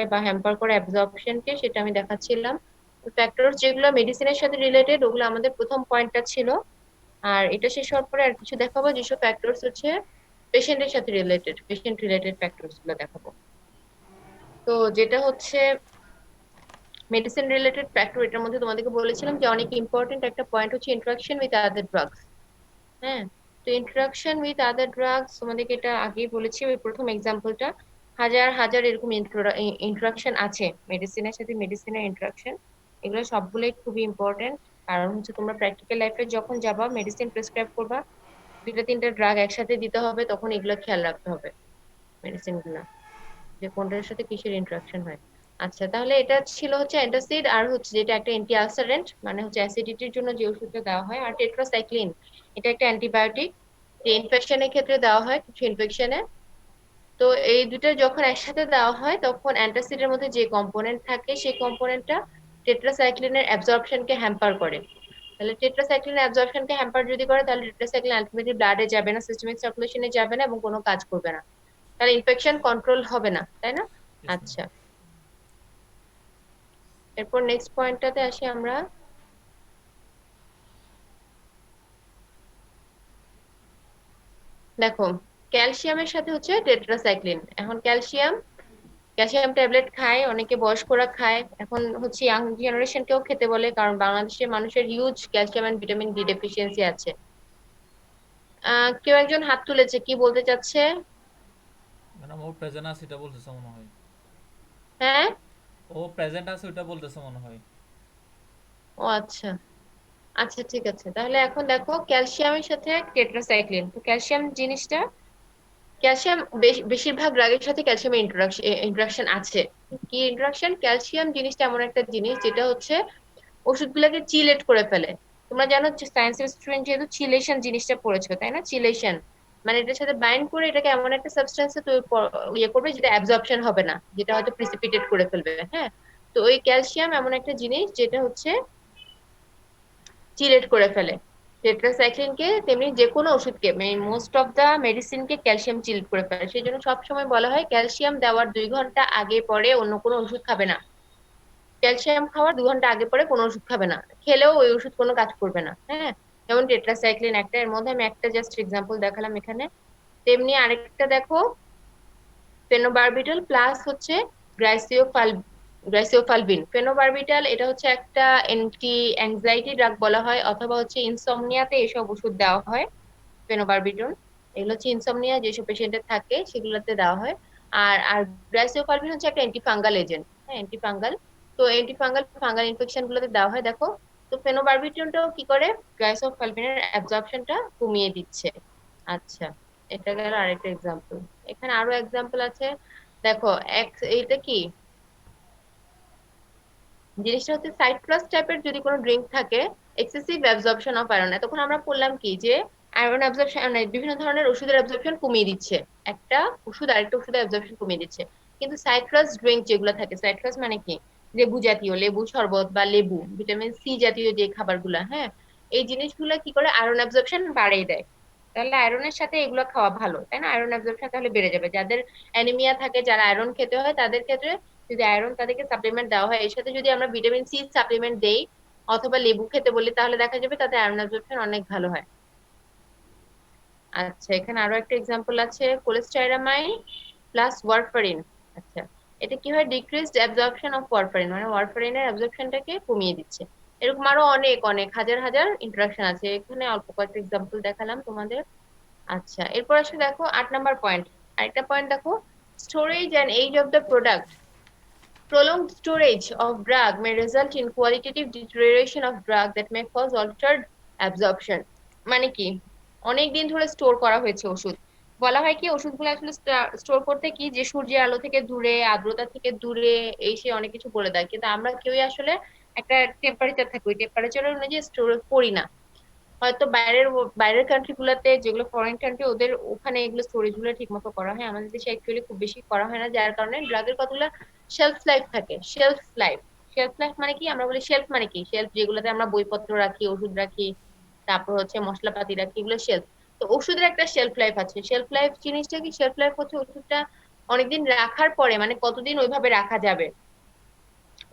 করে বা হ্যাম্পার করে অ্যাবজর্পশনকে, সেটা আমি দেখাচ্ছিলাম। ফ্যাক্টরস যেগুলো মেডিসিনের সাথে রিলেটেড ওগুলো আমাদের প্রথম পয়েন্টটা ছিল। আর এটা শেষ হওয়ার পরে আর কিছু দেখাবো যেসব ফ্যাক্টরস হচ্ছে পেশেন্টের সাথে রিলেটেড, পেশেন্ট রিলেটেড ফ্যাক্টরস গুলো দেখাবো। তো যেটা হচ্ছে মেডিসিন রিলেটেড ফ্যাক্টর, এটার মধ্যে তোমাদেরকে বলেছিলাম যে অনেক ইম্পর্টেন্ট একটা পয়েন্ট হচ্ছে ইন্টারাকশন উইথ আদার ড্রাগস। হ্যাঁ, তো ইন্টারাকশন উইথ আদার ড্রাগস তোমাদেরকে এটা আগেই বলেছি, ওই প্রথম এক্সাম্পলটা। হাজার হাজার এরকম ইন্টারাকশন আছে মেডিসিনের সাথে, মেডিসিনের ইন্টারাকশন এগুলো সবগুলোই খুবই ইম্পর্টেন্ট। কারণ হচ্ছে তোমরা প্র্যাকটিক্যাল লাইফে যখন যাবা মেডিসিন প্রেসক্রাইব করবা, দুইটা তিনটা ড্রাগ একসাথে দিতে হবে, তখন এগুলো খেয়াল রাখতে হবে মেডিসিন গুলা, যে কোনটার সাথে কিসের ইন্টারাকশন হয়। আচ্ছা, তাহলে এটা ছিল হচ্ছে অ্যান্টাসিড, আর হচ্ছে যেটা একটা অ্যান্টি আলসারেন্ট, মানে হচ্ছে অ্যাসিডিটির জন্য যে ওষুধটা দেওয়া হয়। আর টেট্রাসাইক্লিন, এটা একটা অ্যান্টিবায়োটিক, যে ইনফেকশনের ক্ষেত্রে দেওয়া হয় কিছু ইনফেকশনে। তো এই দুটো যখন একসাথে দেওয়া হয় তখন অ্যান্টাসিডের মধ্যে যে কম্পোনেন্ট থাকে সেই কম্পোনেন্টটা টেট্রাসাইক্লিনের অ্যাবজর্পশনকে হ্যাম্পার করে। তাহলে টেট্রাসাইক্লিনের অ্যাবজর্পশনকে হ্যাম্পার যদি করে, তাহলে টেট্রাসাইক্লিন আলটিমেটলি ব্লাডে যাবে না, সিস্টেমিক সার্কুলেশনে যাবে না এবং কোনো কাজ করবে না, তাহলে ইনফেকশন কন্ট্রোল হবে না, তাই না? Yes, ma'am. আচ্ছা, এরপর নেক্সট পয়েন্টটাতে আসি আমরা। দেখো, ক্যালসিয়ামের সাথে হচ্ছে টেট্রাসাইক্লিন। এখন ক্যালসিয়াম, ক্যালসিয়াম ট্যাবলেট খায় অনেকে, বয়স্করা খায়, এখন হচ্ছে ইয়াং জেনারেশন কেও খেতে বলে, কারণ বাংলাদেশের মানুষের huge calcium and vitamin D deficiency আছে। কেউ একজন হাত তুলেছে, কি বলতে চাচ্ছে? ম্যাডাম ও প্রেজেন্ট আছে এটা বলতেছে মনে হয়। হ্যাঁ, ও প্রেজেন্ট আছে ওটা বলতেছে মনে হয়। ও আচ্ছা। আচ্ছা ঠিক আছে, তাহলে এখন দেখো ক্যালসিয়ামের সাথে টেট্রাসাইক্লিন, তো ক্যালসিয়াম জিনিসটা, ক্যালসিয়াম বেশিরভাগ ড্রাগের সাথে ক্যালসিয়ামের ইন্টারাকশন আছে। কি ইন্টারাকশন? ক্যালসিয়াম জিনিসটা এমন একটা জিনিস যেটা হচ্ছে ওষুধগুলোকে চিলেট করে ফেলে। তোমরা জানো যে সায়েন্সের স্টুডেন্ট যেহেতু চিলেশন জিনিসটা পড়েছো, তাই না? চিলেশন মানে এটার সাথে বাইন্ড করে এটাকে এমন একটা সাবস্টেন্সে ইয়ে করবে যেটা অ্যাবজর্পশন হবে না, যেটা হয়তো প্রিসিপিটেট করে ফেলবে। হ্যাঁ, তো ওই ক্যালসিয়াম এমন একটা জিনিস যেটা হচ্ছে চিলেট করে ফেলে। টেট্রাসাইক্লিনকে তেমনি যে কোনো ওষুধকে, মোস্ট অফ দা মেডিসিনকে ক্যালসিয়াম চিলেট করে ফেলে। সেই জন্য সবসময় বলা হয় ক্যালসিয়াম দেওয়ার 2 ঘন্টা আগে পরে অন্য কোনো ওষুধ খাবে না। ক্যালসিয়াম খাওয়ার 2 ঘন্টা আগে পরে কোনো ওষুধ খাবে না, খেলেও ওই ওষুধ কোনো কাজ করবে না। হ্যাঁ, যেমন টেট্রাসাইক্লিন একটা, এর মধ্যে আমি একটা জাস্ট এক্সাম্পল দেখালাম এখানে। তেমনি আরেকটা দেখো, ফেনোবারবিটাল প্লাস হচ্ছে গ্লাইসিওফাল গ্লাইসিওফালভিন। ফেনোবারবিটাল এটা হচ্ছে একটা অ্যান্টি অ্যাংজাইটি ড্রাগ বলা হয়, অথবা হচ্ছে ইনসমনিয়াতে এসব ওষুধ দেওয়া হয়। ফেনোবারবিটন এগুলো হচ্ছে ইনসমনিয়া যেসব পেশেন্টের থাকে সেগুলোতে দেওয়া হয়। আর আর গ্লাইসিওফালভিন হচ্ছে একটা অ্যান্টিফাঙ্গাল এজেন্ট। হ্যাঁ, অ্যান্টিফাঙ্গাল। তো অ্যান্টিফাঙ্গাল ফাঙ্গাল ইনফেকশন গুলোতে দেওয়া হয় দেখো। তো ফেনোবারবিটনটাও কি করে, গ্লাইসোফালভিনের অ্যাবজর্পশনটা কমিয়ে দিচ্ছে। আচ্ছা, এটা গেল আরেকটা এক্সাম্পল। এখানে আরো এক্সাম্পল আছে। দেখো, এইটা কি জিনিসটা হচ্ছে, সাইট্রাস টাইপের যদি কোনো ড্রিঙ্ক থাকে, এক্সেসিভ অ্যাবজর্পশন অফ আয়রন, তখন আমরা বললাম কি যে আয়রন অ্যাবজর্পশন বিভিন্ন ধরনের ওষুধের অ্যাবজর্পশন কমিয়ে দিচ্ছে। একটা ওষুধ আরেকটা ওষুধের অ্যাবজর্পশন কমিয়ে দিচ্ছে। কিন্তু সাইট্রাস ড্রিঙ্ক যেগুলো থাকে, সাইট্রাস মানে কি, লেবু জাতীয়, লেবু শরবত বা লেবু, ভিটামিন সি জাতীয় যে খাবারগুলা, হ্যাঁ, এই জিনিসগুলো কি করে আয়রন অ্যাবজর্পশন বাড়িয়ে দেয়। তাহলে আয়রনের সাথে এগুলো খাওয়া ভালো, তাই না? আয়রন অ্যাবজর্পশন তাহলে বেড়ে যাবে। যাদের অ্যানিমিয়া থাকে, যারা আয়রন খেতে হয়, তাদের ক্ষেত্রে যদি আয়রন তাদেরকে সাপ্লিমেন্ট দেওয়া হয়, এর সাথে যদি আমরা ভিটামিন সি সাপ্লিমেন্ট দেই অথবা লেবু খেতে বলি, তাহলে দেখা যাবে তাতে আয়রন অ্যাবজর্পশন অনেক ভালো হয়। আচ্ছা, এখানে আরো একটা এক্সাম্পল আছে, কোলেস্টাইরামাইন প্লাস ওয়ারফারিন। আচ্ছা, এটা কি হয়, ডিক্রিজড অ্যাবজর্পশন অফ ওয়ারফারিন, মানে ওয়ারফারিনের অ্যাবজর্পশনটাকে কমিয়ে দিচ্ছে। এরকম আরো অনেক অনেক হাজার হাজার ইন্টারাকশন আছে, এখানে অল্প কয়েকটা এক্সাম্পল দেখালাম তোমাদের। আচ্ছা, এরপর আসলে দেখো 8 নাম্বার পয়েন্ট। আরেকটা পয়েন্ট দেখো, storage and age of the product. Prolonged storage of drug may result in qualitative deterioration of drug that may cause altered absorption. মানে কি, অনেক দিন ধরে স্টোর করা হয়েছে ওষুধ, বলা হয় কি ওষুধগুলো আসলে স্টোর করতে কি, যে সূর্যের আলো থেকে দূরে, আর্দ্রতা থেকে দূরে, এই সে অনেক কিছু বলে দেয়, কিন্তু আমরা কেউই আসলে একটা টেম্পারেচার থাকে, ওই টেম্পারেচারের অনুযায়ী স্টোর করি না। হয়তো বাইরের বাইরের কান্ট্রি গুলাতে, যেগুলো ফরেন কান্ট্রি, ওদের ওখানে এগুলো স্টোরেজ গুলো ঠিক মতো করা হয়, আমাদের দেশে অ্যাকচুয়ালি খুব বেশি করা হয় না, যার কারণে ড্রাগের কতগুলো শেলফ লাইফ থাকে। শেলফ লাইফ, শেলফ লাইফ মানে কি, আমরা বলি শেলফ মানে কি, শেলফ যেগুলোতে আমরা বইপত্র রাখি, ওষুধ রাখি, তারপর হচ্ছে মশলাপাতি রাখি, এগুলো শেলফ। তো ওষুধের একটা শেলফ লাইফ আছে। শেলফ লাইফ জিনিসটা কি, শেলফ লাইফ হচ্ছে ওষুধটা অনেকদিন রাখার পরে মানে কতদিন ওইভাবে রাখা যাবে,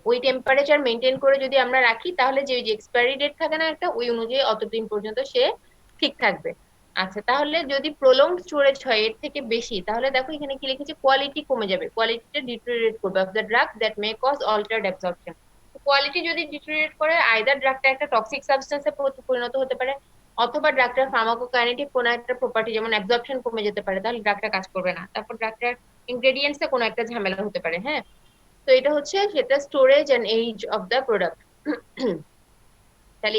ওই টেম্পারেচার মেনটেন করে যদি আমরা রাখি তাহলে যে যে এক্সপায়ারি ডেট থাকে না একটা, ওই অনুযায়ী অতদিন পর্যন্ত সে ঠিক থাকবে। আচ্ছা, তাহলে যদি প্রলংড স্টোরেজ হয় এর থেকে বেশি, তাহলে দেখো এখানে কি লিখেছে, কোয়ালিটি কমে যাবে, কোয়ালিটিটা ডিটেরিওরেট করবে of the drug that may cause altered absorption. Quality যদি ডিটেরিওরেট করে, আইদার ড্রাগটা একটা টক্সিক সাবস্টেন্সে পরিণত হতে পারে, অথবা ড্রাগটার ফার্মাকোকাইনেটিক কোনো একটা প্রপার্টি যেমন অ্যাবজর্পশন কমে যেতে পারে, তাহলে ড্রাগটা কাজ করবে না। তারপর ড্রাগটার ইনগ্রেডিয়েন্টসে কোনো একটা ঝামেলা হতে পারে, হ্যাঁ। তো এটা হচ্ছে সেটা storage and age of the product. তাহলে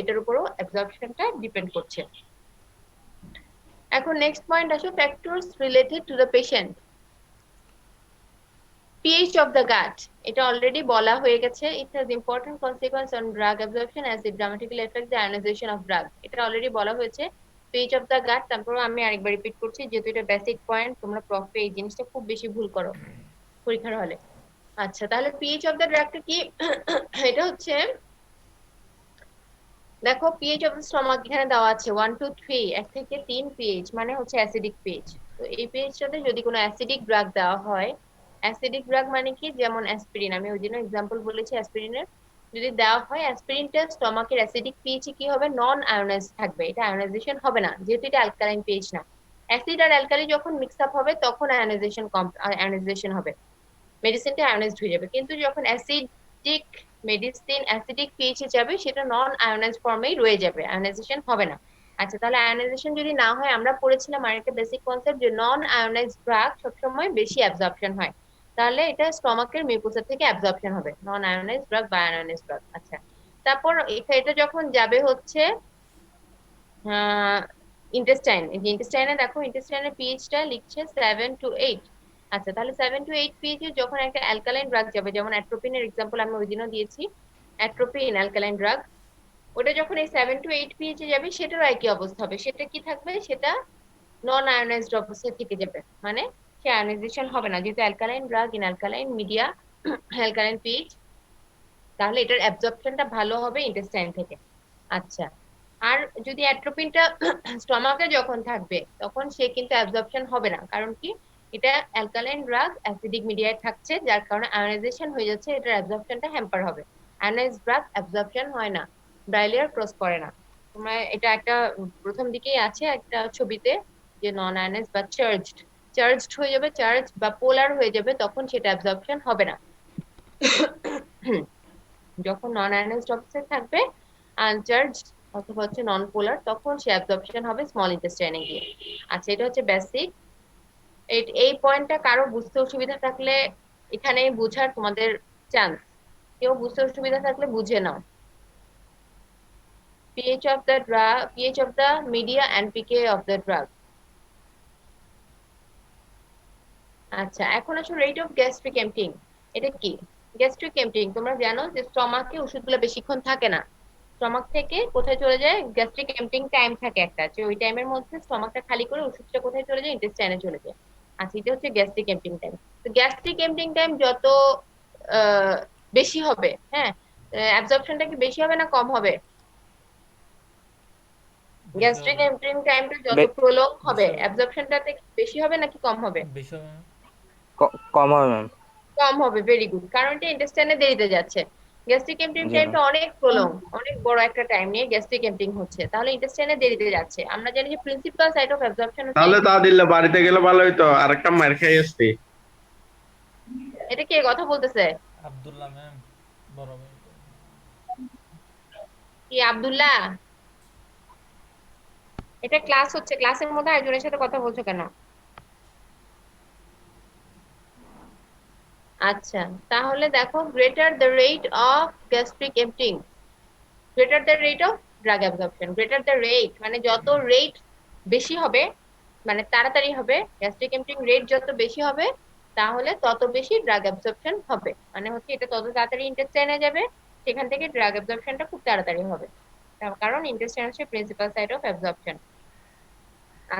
এটার উপরও অ্যাবজর্পশনটা ডিপেন্ড করছে। এখন নেক্সট পয়েন্ট আসো, factors related to the patient. PH of the gut, এটা অলরেডি বলা হয়ে গেছে। It has important consequence on drug absorption as it dramatically effect the ionization of drug. এটা অলরেডি বলা হয়েছে, পিএইচ অফ দ্য গাট। তারপর আমি আরেকবার রিপিট করছি, যেহেতু এটা বেসিক পয়েন্ট, তোমরা প্রফে এই জিনিসটা খুব বেশি ভুল করো পরীক্ষার হলে। আচ্ছা, তাহলে পিএইচ অফ দ্য ড্রাগটা কি? এটা হচ্ছে, দেখো পিএইচ অফ দ্য স্টমাক এখানে দেওয়া আছে 1 2 3, 1 থেকে 3 পিএইচ মানে হচ্ছে অ্যাসিডিক পিএইচ। তো এই পিএইচটাতে যদি কোনো অ্যাসিডিক ড্রাগ দেওয়া হয়, অ্যাসিডিক ড্রাগ মানে কি, যেমন অ্যাসপিরিন, আমি ওই জন্য এক্সাম্পল বলেছি অ্যাসপিরিনের, যদি দেওয়া হয় অ্যাসপিরিনটা স্টমাকের অ্যাসিডিক পিএইচ কি হবে, নন আয়োনাইজ থাকবে, এটা আয়োনাইজেশন হবে না, যেহেতু এটা অ্যালকালাইন পিএইচ না। অ্যাসিড আর অ্যালকালি যখন মিক্স আপ হবে তখন আয়োনাইজেশন হবে, মেডিসিনটা আয়োনাইজড হয়ে যাবে। কিন্তু যখন অ্যাসিডিক মেডিসিন অ্যাসিডিক পিএইচে যাবে, সেটা নন আয়োনাইজড ফর্মেই রয়ে যাবে, আয়োনাইজেশন হবে না। আচ্ছা, তাহলে আয়োনাইজেশন যদি না হয়, আমরা পড়েছিলাম আরেকটা বেসিক কনসেপ্ট যে নন আয়োনাইজড ড্রাগ সবসময় বেশি অ্যাবজর্পশন হয়, তাহলে এটা স্টমাকের মিউকোসা থেকে অ্যাবজর্পশন হবে, নন আয়োনাইজড ড্রাগ বা আয়োনাইজড ড্রাগ। আচ্ছা, তারপর এটা যখন যাবে হচ্ছে ইন্টেস্টাইন, ইন্টেস্টাইনে দেখো, ইন্টেস্টাইনের পিএইচটা লিখছে 7 to 8। আচ্ছা, তাহলে 7 to 8 পিএইচ যখন একটা অ্যালকালাইন ড্রাগ যাবে, যেমন অ্যাট্রোপিনের এক্সাম্পল আমি ওই দিনও দিয়েছি, অ্যাট্রোপিন অ্যালকালাইন ড্রাগ, ওটা যখন এই 7 to 8 পিএইচে যাবে, সেটারও একই অবস্থা হবে, সেটা কি থাকবে, সেটা নন আয়োনাইজড অবস্থায় থেকে যাবে, মানে সে আয়োনাইজেশন হবে না, যেহেতু alkaline drug in alkaline media, alkaline pH, তাহলে এটার অ্যাবজর্পশনটা ভালো হবে ইন্টেস্টাইন থেকে। আচ্ছা, আর যদি অ্যাট্রোপিনটা স্টমাকে যখন থাকবে, তখন সে কিন্তু অ্যাবজর্পশন হবে না, কারণ কি, এটা অ্যালকালাইন ড্রাগ অ্যাসিডিক মিডিয়ায় থাকছে, যার কারণে আয়োনাইজেশন হয়ে যাচ্ছে, এটার অ্যাবজর্পশনটা হ্যাম্পার হবে। আয়োনাইজড ড্রাগ অ্যাবজর্পশন হয় না, ব্রাইলিয়ার ক্রস করে না। তোমরা এটা একটা প্রথম দিকেই আছে একটা ছবিতে, যে নন আয়োনাইজড বা চার্জড হয়ে যাবে, চার্জ বা পোলার হয়ে যাবে, তখন সেটা অ্যাবজর্পশন হবে না। যখন নন আয়োনাইজড অবস্থায় থাকবে, আনচার্জড অথবা হচ্ছে নন পোলার, তখন সে অ্যাবজর্পশন হবে স্মল ইন্টেস্টাইনে গিয়ে। আচ্ছা, এটা হচ্ছে বেসিক। এই পয়েন্টটা কারো বুঝতে অসুবিধা থাকলে এখানে বুঝার তোমাদের চান্স, কেউ বুঝতে অসুবিধা থাকলে বুঝে নাও। PH of the drug, pH of the media and pK of the drug. আচ্ছা, এখন আসো রেট অফ গ্যাস্ট্রিক এমটিং। এটা কি? গ্যাস্ট্রিক এমটিং, তোমরা জানো যে স্টমাকে ওষুধগুলো বেশিক্ষণ থাকে না, স্টমাক থেকে কোথায় চলে যায়, গ্যাস্ট্রিক এমটিং টাইম থাকে একটা, যে ওই টাইমের মধ্যে স্টমাকটা খালি করে ওষুধটা কোথায় চলে যায়, ইন্টেস্টাইনে চলে যায়। আচ্ছা, এটা হচ্ছে গ্যাস্ট্রিক এমটিং টাইম। তো গ্যাস্ট্রিক এমটিং টাইম যত আহ, বেশি হবে, হ্যাঁ, অ্যাবজর্পশনটা কি বেশি হবে না কম হবে? বেশি গ্যাস্ট্রিক হবে। এমটিং টাইমটা যত বে- প্রলং হবে, বেশি হবে। অ্যাবজর্পশনটা বেশি হবে নাকি কম হবে? বেশি হবে না? কম হবে ম্যাম। কম হবে, ভেরি গুড, কারণ এটা ইন্টেস্টাইনে দেরিতে যাচ্ছে। গ্যাস্ট্রিক এমটিং জি ম্যাম। টাইমটা অনেক প্রলং, অনেক বড় একটা টাইম নিয়ে গ্যাস্ট্রিক এমটিং হচ্ছে, তাহলে ইন্টেস্টাইনে দেরিতে যাচ্ছে। আমরা জানি যে প্রিন্সিপাল সাইট অফ অ্যাবজর্পশন হচ্ছে, তাহলে তা দিলে বাড়িতে গেলে ভালো হইতো, আরেকটা মার খাই আসছি। এটা কে কথা বলতেছে? আব্দুল্লাহ ম্যাম, বড় ভাই। কি আব্দুল্লাহ? এটা ক্লাস হচ্ছে, ক্লাসের মধ্যে একজনের সাথে কথা বলছো কেন? আচ্ছা, তাহলে দেখো, greater the rate of gastric emptying, greater the rate of drug absorption. Greater the rate মানে যত রেট বেশি হবে, মানে তাড়াতাড়ি হবে, গ্যাস্ট্রিক এমটিং রেট যত বেশি হবে, তাহলে তত বেশি ড্রাগ অ্যাবজর্পশন হবে, মানে হচ্ছে এটা তত তাড়াতাড়ি ইন্টেস্টাইনে যাবে, সেখান থেকে ড্রাগ অ্যাবজর্পশনটা খুব তাড়াতাড়ি হবে, তার কারণ ইন্টেস্টাইন হচ্ছে প্রিন্সিপাল সাইট অফ অ্যাবজর্পশন।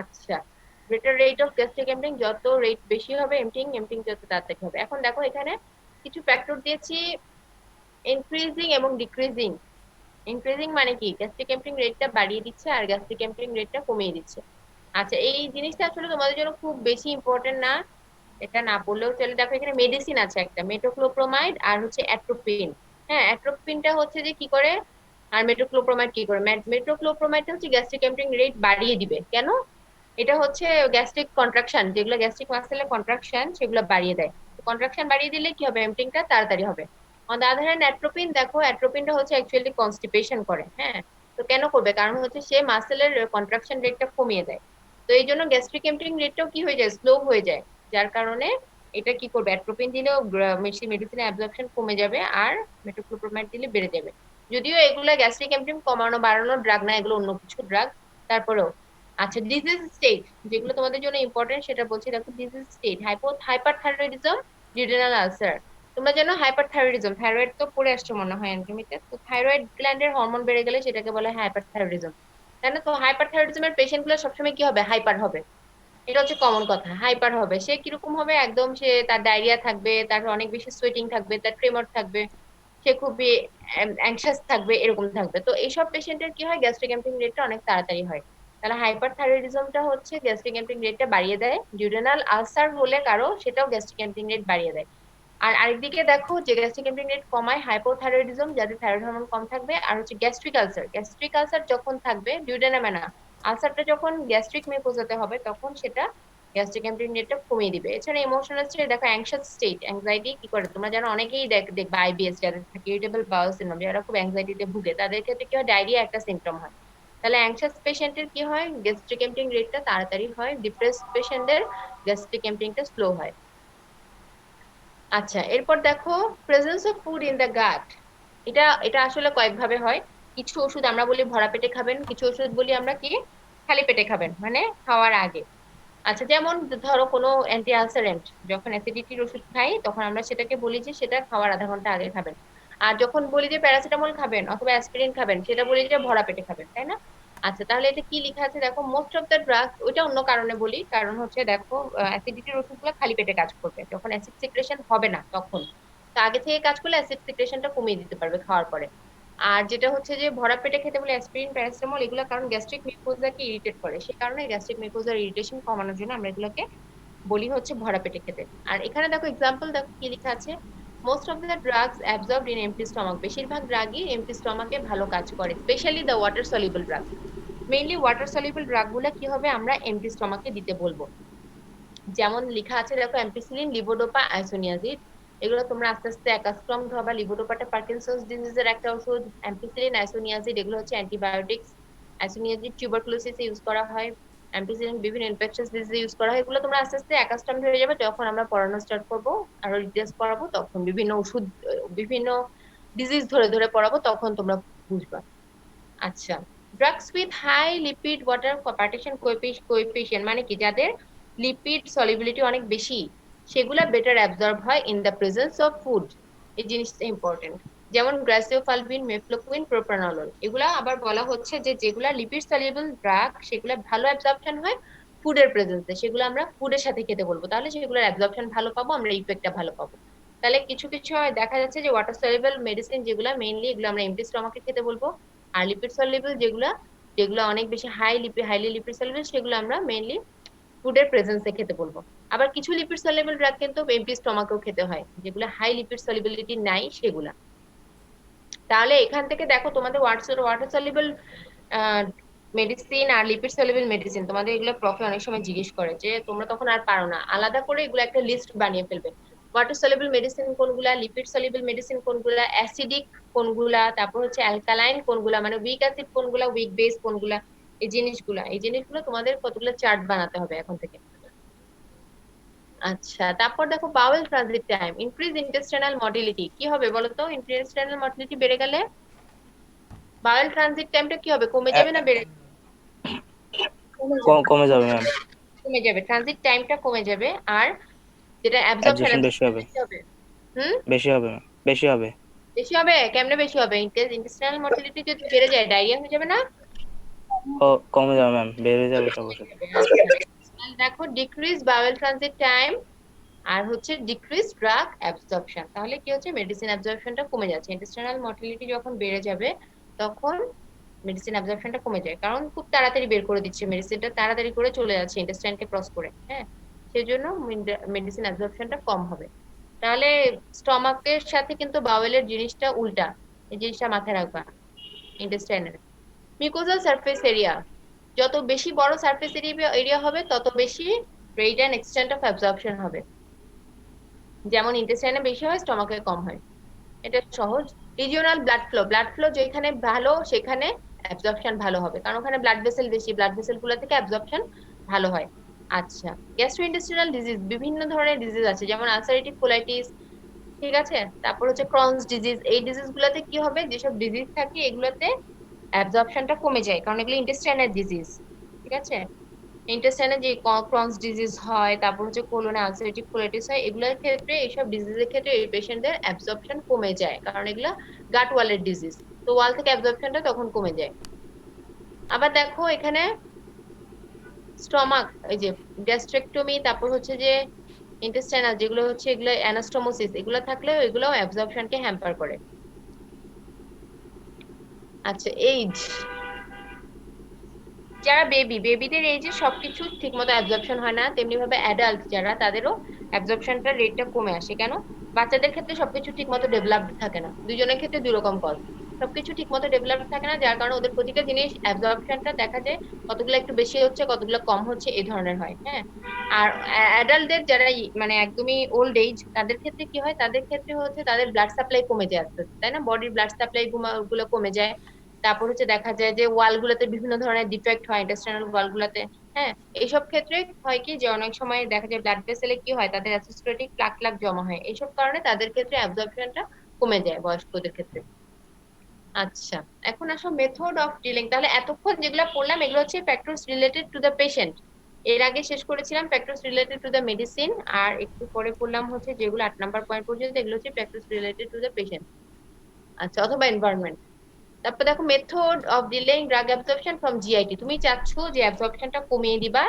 আচ্ছা, greater rate of gastric emptying, যত রেট বেশি হবে এমটিং, এমটিং যত তাড়াতাড়ি হবে। এখন দেখো এখানে কিছু ফ্যাক্টর দিয়েছি, ইনক্রিজিং এবং ডিক্রিজিং। ইনক্রিজিং মানে কি, গ্যাস্ট্রিক এমপ্টিং রেটটা বাড়িয়ে দিচ্ছে আর গ্যাস্ট্রিক এমপ্টিং রেটটা কমিয়ে দিচ্ছে। আচ্ছা, এই জিনিসটা আসলে তোমাদের জন্য খুব বেশি ইম্পর্টেন্ট না, এটা না বললেও চলে। দেখো এখানে মেডিসিন আছে একটা, মেটোক্লোপ্রোমাইড আর হচ্ছে অ্যাট্রোপিন। হ্যাঁ, অ্যাট্রোপিনটা হচ্ছে যে কি করে, আর মেটোক্লোপ্রোমাইড কি করে? মেটোক্লোপ্রোমাইডটা হচ্ছে গ্যাস্ট্রিক এমপ্টিং রেট বাড়িয়ে দিবে। কেন? এটা হচ্ছে গ্যাস্ট্রিক কন্ট্রাকশন, যেগুলো গ্যাস্ট্রিক মাসেলের কন্ট্রাকশন সেগুলো বাড়িয়ে দেয়। কন্ট্রাকশন বাড়িয়ে দিলে কি হবে? এমপ্টিংটা তাড়াতাড়ি হবে। On the other hand atropine, দেখো অ্যাট্রোপিনটা হচ্ছে অ্যাকচুয়ালি কনস্টিপেশন করে। হ্যাঁ, তো কেন করবে? কারণ হচ্ছে সে মাসেলের কন্ট্রাকশন রেটটা কমিয়ে দেয়। তো এই জন্য গ্যাস্ট্রিক এমপ্টিং রেটটাও কি হয়ে যায়? স্লো হয়ে যায়। যার কারণে এটা কি করবে? অ্যাট্রোপিন দিলেও মেডিসিনের অ্যাবজর্পশন কমে যাবে, আর মেটোক্লোপ্রোমাইড দিলে বেড়ে যাবে। যদিও এগুলা গ্যাস্ট্রিক এমপ্টিং কমানো বাড়ানোর ড্রাগ না, এগুলো অন্য কিছু ড্রাগ। তারপরেও আচ্ছা, ডিজিজ স্টেট যেগুলো তোমাদের জন্য ইম্পর্টেন্ট সেটা বলছি। দেখো disease state, hyperthyroidism, duodenal ulcer. তোমরা জানো হাইপারথাইরয়েডিজম, থাইরয়েড তো পড়ে আসছো মনে হয় অ্যানাটমিতে। তো থাইরয়েড গ্ল্যান্ডের হরমোন বেড়ে গেলে সেটাকে বলে হাইপারথাইরয়েডিজম, তাই না? তো হাইপারথাইরয়েডিজমের পেশেন্ট গুলো সবসময় কি হবে? হাইপার হবে। এটা হচ্ছে কমন কথা, হাইপার হবে। সে কিরকম হবে? একদম সে, তার ডায়রিয়া থাকবে, তার অনেক বেশি সোয়েটিং থাকবে, তার ট্রেমর থাকবে, সে খুবই অ্যাংশাস থাকবে, এরকম থাকবে। তো এইসব পেশেন্টের কি হয়? গ্যাস্ট্রিক এমপ্টিং রেটটা অনেক তাড়াতাড়ি হয়। তাহলে হাইপারথাইরয়েডিজমটা হচ্ছে গ্যাস্ট্রিক এমপ্টিং রেটটা বাড়িয়ে দেয়। ডিউডেনাল আলসার হলে কারো, সেটাও গ্যাস্ট্রিক এমপ্টিং রেট বাড়িয়ে দেয়। আর আরেকদিকে দেখো যে গ্যাস্ট্রিক এমপ্টিং রেট কমায় হাইপোথাইরয়েডিজম, যাদের থাইরয়েড হরমোন কম থাকবে। আর হচ্ছে গ্যাস্ট্রিক আলসার, গ্যাস্ট্রিক আলসার যখন থাকবে, ডিউডেনামে না, আলসারটা যখন গ্যাস্ট্রিক মিউকোজাতে হবে তখন সেটা গ্যাস্ট্রিক এমপ্টিং রেটটা কমিয়ে দিবে। এছাড়া ইমোশনাল স্টেট, দেখো অ্যাংশাস স্টেট, অ্যাংজাইটি কি করে? তোমরা জানো অনেকেই দেখবে আইবিএস যাদের থাকে, ইরিটেবল বাউল সিনড্রোম, যারা খুব অ্যাংজাইটিতে ভুগে, তাদের ক্ষেত্রে কি হয়? ডায়রিয়া একটা সিমটম হয়। তাহলে অ্যাংশাস পেশেন্টের কি হয়? গ্যাস্ট্রিক এমপ্টিং রেটটা তাড়াতাড়ি হয়। ডিপ্রেসড পেশেন্টদের গ্যাস্ট্রিক এমপ্টিংটা স্লো হয়। আচ্ছা, এরপর দেখো presence of food in the gut. এটা এটা আসলে কয়েকভাবে হয়। কিছু ওষুধ আমরা বলি ভরা পেটে খাবেন, কিছু ওষুধ বলি আমরা কি, খালি পেটে খাবেন, মানে খাওয়ার আগে। আচ্ছা, যেমন ধরো কোনো অ্যান্টি আলসারেন্ট, যখন অ্যাসিডিটির ওষুধ খাই তখন আমরা সেটাকে বলি যে সেটা খাওয়ার আধা ঘন্টা আগে খাবেন। আর যখন বলি যে প্যারাসিটামল খাবেন অথবা অ্যাসপিরিন খাবেন, সেটা বলি যে ভরা পেটে খাবেন, তাই না? আচ্ছা, তাহলে এটা কি লেখা আছে দেখো, মোস্ট অফ দ্য ড্রাগ, ওইটা অন্য কারণে বলি, কারণ হচ্ছে দেখো অ্যাসিডিটির ওষুধগুলো খালি পেটে কাজ করবে, যখন অ্যাসিড সিক্রেশন হবে না তখন। তো আগে থেকে কাজ করলে অ্যাসিড সিক্রেশনটা কমিয়ে দিতে পারবে খাওয়ার পরে। আর যেটা হচ্ছে যে ভরা পেটে খেতে বলে অ্যাসপিরিন, প্যারাসিটামল, এগুলো কারণ গ্যাস্ট্রিক মিউকোজাকে ইরিটেট করে, সে কারণে গ্যাস্ট্রিক মিউকোজার ইরিটেশন কমানোর জন্য আমরা এগুলোকে বলি হচ্ছে ভরা পেটে খেতে। আর এখানে দেখো এক্সাম্পল, দেখো কি লেখা আছে, most of the drugs absorbed in empty stomach. বেশিরভাগ ড্রাগই এমটি স্টমাকে ভালো কাজ করে, specially the water soluble drug. Mainly water soluble drug গুলা কি হবে? আমরা এমটি স্টমাকে দিতে বলবো। যেমন লেখা আছে দেখো, অ্যাম্পিসিলিন, লিভোডোপা, আইসোনিয়াজিড। এগুলো তোমরা আস্তে আস্তে অ্যাকাস্টম হবা। লিভোডোপাটা পার্কিনসন্স ডিজিজের একটা ওষুধ, অ্যাম্পিসিলিন, আইসোনিয়াজিড এগুলো হচ্ছে অ্যান্টিবায়োটিক্স। আইসোনিয়াজিড টিউবারকুলোসিসে ইউজ করা হয়, অ্যাম্পিসিলিন বিভিন্ন ইনফেকশনাস ডিজিজে ইউজ করা হয়। এগুলো তোমরা আস্তে আস্তে অ্যাকাস্টম হয়ে যাবে, যখন আমরা পড়ানো স্টার্ট করবো, আরো ডিটেলস পড়াবো, তখন বিভিন্ন ওষুধ, বিভিন্ন ডিজিজ ধরে ধরে পড়াবো, তখন তোমরা বুঝবা। আচ্ছা, drugs with high lipid water partition coefficient মানে কি? যাদের লিপিড সলিবিলিটি অনেক বেশি, সেগুলা বেটার অ্যাবজর্ব হয় in the presence of food. এই জিনিসটা ইম্পর্টেন্ট। যেমন গ্রাসিওফালভিন, মেফ্লোকুইন, প্রোপ্রানল, এগুলা আবার বলা হচ্ছে যে যেগুলা লিপিড সলিউবল ড্রাগ সেগুলা ভালো অ্যাবজর্পশন হয় ফুডের প্রেজেন্সে, সেগুলো আমরা ফুডের সাথে খেতে বলবো, তাহলে সেগুলোর অ্যাবজর্পশন ভালো পাবো, আমরা ইফেক্টটা ভালো পাবো। তাহলে কিছু কিছু হয় দেখা যাচ্ছে যে ওয়াটার সলিউবল মেডিসিন যেগুলা মেইনলি, এগুলো আমরা এমটি স্টমাকে খেতে বলবো। আর লিপিড সলিউবল যেগুলা, যেগুলো অনেক বেশি হাইলি লিপিড সলিউবল, সেগুলো আমরা মেইনলি ফুডের প্রেজেন্সে খেতে বলবো। আবার কিছু লিপিড সলিউবল ড্রাগ কিন্তু এমটি স্টমাকেও খেতে হয়, যেগুলো হাই লিপিড সলিবিলিটি নাই সেগুলা। তাহলে এখান থেকে দেখো তোমাদের ওয়াটার সলিউবল মেডিসিন আর লিপিড সলিউবল মেডিসিন, তোমাদের এগুলো প্রফে অনেক সময় জিজ্ঞেস করে, যে তোমরা তখন আর পারো না, আলাদা করে এগুলো একটা লিস্ট বানিয়ে ফেলবে। ওয়াটার সলিউবল মেডিসিন কোনগুলা, লিপিড সলিউবল মেডিসিন কোনগুলা, অ্যাসিডিক কোনগুলা, তারপর হচ্ছে অ্যালকালাইন কোনগুলা, মানে উইক অ্যাসিড কোনগুলা, উইক বেস কোনগুলা, এই জিনিসগুলো তোমাদের কতগুলো চার্ট বানাতে হবে এখন থেকে। আচ্ছা, তারপর দেখো bowel transit time, increase intestinal motility. কি হবে বলো তো? ইন্টেস্টাইনাল মোটিলিটি বেড়ে গেলে বাওয়েল ট্রানজিট টাইমটা কি হবে? কমে যাবে না বেড়ে? কমে যাবে। কমে যাবে ম্যাম। কমে যাবে, ট্রানজিট টাইমটা কমে যাবে। আর যেটা অ্যাডজেশন অ্যাবজর্পশন বেশি হবে। হবে। হুম, বেশি হবে ম্যাম, বেশি হবে। বেশি হবে। কেমনে বেশি হবে? ইন্টেস্টাইনাল মোটিলিটি যদি বেড়ে যায়, ডায়রিয়া হয়ে যাবে না? ও কমে যাবে ম্যাম, বেড়ে যাবে সব ওষুধ। আচ্ছা, তাহলে দেখো ডিক্রিজ বাওয়েল ট্রানজিট টাইম আর হচ্ছে ডিক্রিজ ড্রাগ অ্যাবজর্পশন। তাহলে কি হচ্ছে? মেডিসিন অ্যাবজর্পশনটা কমে যাচ্ছে। ইন্টেস্টাইনাল মোটিলিটি যখন বেড়ে যাবে তখন মেডিসিন অ্যাবজর্পশনটা কমে যায়, কারণ খুব তাড়াতাড়ি বের করে দিচ্ছে মেডিসিনটা, তাড়াতাড়ি করে চলে যাচ্ছে ইন্টেস্টাইনকে ক্রস করে। হ্যাঁ, সেজন্য মেডিসিন অ্যাবজর্পশনটা কম হবে। তাহলে স্টমাকের সাথে কিন্তু বাওয়েলের জিনিসটা উল্টা, এই জিনিসটা মাথায় রাখবা। ইন্টেস্টাইনের মিউকোজাল সারফেস এরিয়া, যত বেশি বড় সারফেস এরিয়া হবে তত বেশি rate and extent of absorption হবে। যেমন ইন্টেস্টাইনে বেশি হয়, স্টমাকে কম হয়, এটা সহজ। রিজিওনাল ব্লাড ফ্লো যেখানে ভালো সেখানে অ্যাবজর্পশন ভালো হবে, কারণ ওখানে ব্লাড ভেসেল বেশি, ব্লাড ভেসেল গুলো থেকে অ্যাবজর্পশন ভালো হয়। আচ্ছা, গ্যাস্ট্রোইন্টেস্টিনাল ডিজিজ, বিভিন্ন ধরনের ডিজিজ আছে, যেমন আলসারেটিভ কোলাইটিস, ঠিক আছে, তারপর হচ্ছে ক্রনস ডিজিজ। এই ডিজিজ গুলাতে কি হবে, যেসব ডিজিজ থাকে এগুলোতে অ্যাবজর্পশনটা কমে যায়, কারণ এগুলো ইন্টেস্টাইনাল ডিজিজ, ঠিক আছে। ইন্টেস্টাইনে যে ক্রনস ডিজিজ হয়, তারপর হচ্ছে কোলনে আলসারেটিভ কোলাইটিস হয়, এগুলোর ক্ষেত্রে, এইসব ডিজিজের ক্ষেত্রে এই পেশেন্টদের অ্যাবজর্পশন কমে যায়, কারণ এগুলা গাট ওয়ালের ডিজিজ, তো ওয়াল থেকে অ্যাবজর্পশনটা তখন কমে যায়। আবার দেখো এখানে স্টমাক, এই যে গ্যাস্ট্রেক্টমি, তারপর হচ্ছে যে ইন্টেস্টাইনাল যেগুলো হচ্ছে, এগুলো অ্যানাস্টোমোসিস, এগুলো থাকলেও এগুলো অ্যাবজর্পশনকে হ্যাম্পার করে। আচ্ছা, এইজ, যারা বেবিদের এজে সবকিছু ঠিকমতো অ্যাবজর্পশন হয় না, তেমনি ভাবে অ্যাডাল্ট যারা, তাদেরও অ্যাবজর্পশনটা রেটটা কমে আসে। কেন? বাচ্চাদের ক্ষেত্রে সবকিছু ঠিকমতো ডেভেলপড থাকে না, দুজনের ক্ষেত্রে দুই রকম কজ। সবকিছু ঠিকমতো ডেভেলপড থাকে না, যার কারণে ওদের প্রতিটা জিনিস অ্যাবজর্পশনটা দেখা যায় কতগুলো একটু বেশি হচ্ছে, কতগুলো কম হচ্ছে, এই ধরনের হয়। হ্যাঁ, আর অ্যাডাল্টদের যারা মানে একদমই ওল্ড এজ, তাদের ক্ষেত্রে কি হয়, তাদের ক্ষেত্রে হচ্ছে তাদের ব্লাড সাপ্লাই কমে যায় আস্তে আস্তে, তাই না? বডির ব্লাড সাপ্লাই গুলো কমে যায়। তারপর হচ্ছে দেখা যায় যে ওয়াল গুলোতে বিভিন্ন ধরনের ডিফেক্ট হয়, ইন্টেস্টাইনাল ওয়াল গুলাতে। হ্যাঁ, এইসব ক্ষেত্রে হয় কি, যে অনেক সময় দেখা যায় ব্লাড ভেসেলে কি হয়, তাদের অ্যাথেরোস্ক্লেরোটিক প্লাক জমা হয়, এইসব কারণে তাদের ক্ষেত্রে অ্যাবজর্পশনটা কমে যায় বয়স্কদের ক্ষেত্রে। আচ্ছা, এখন আসো মেথড অফ ডিলিং। তাহলে এতক্ষণ যেগুলো পড়লাম এগুলো হচ্ছে factors related to the patient. এর আগে শেষ করেছিলাম factors related to the medicine, আর একটু পরে পড়লাম হচ্ছে যেগুলো 8 নাম্বার পয়েন্ট পর্যন্ত, এগুলো হচ্ছে factors related to the patient, আচ্ছা, অথবা এনভায়রনমেন্ট। তারপর দেখো method of delaying drug absorption from GIT, তুমি চাচ্ছ যে অ্যাবজর্পশনটা কমিয়ে দিবা,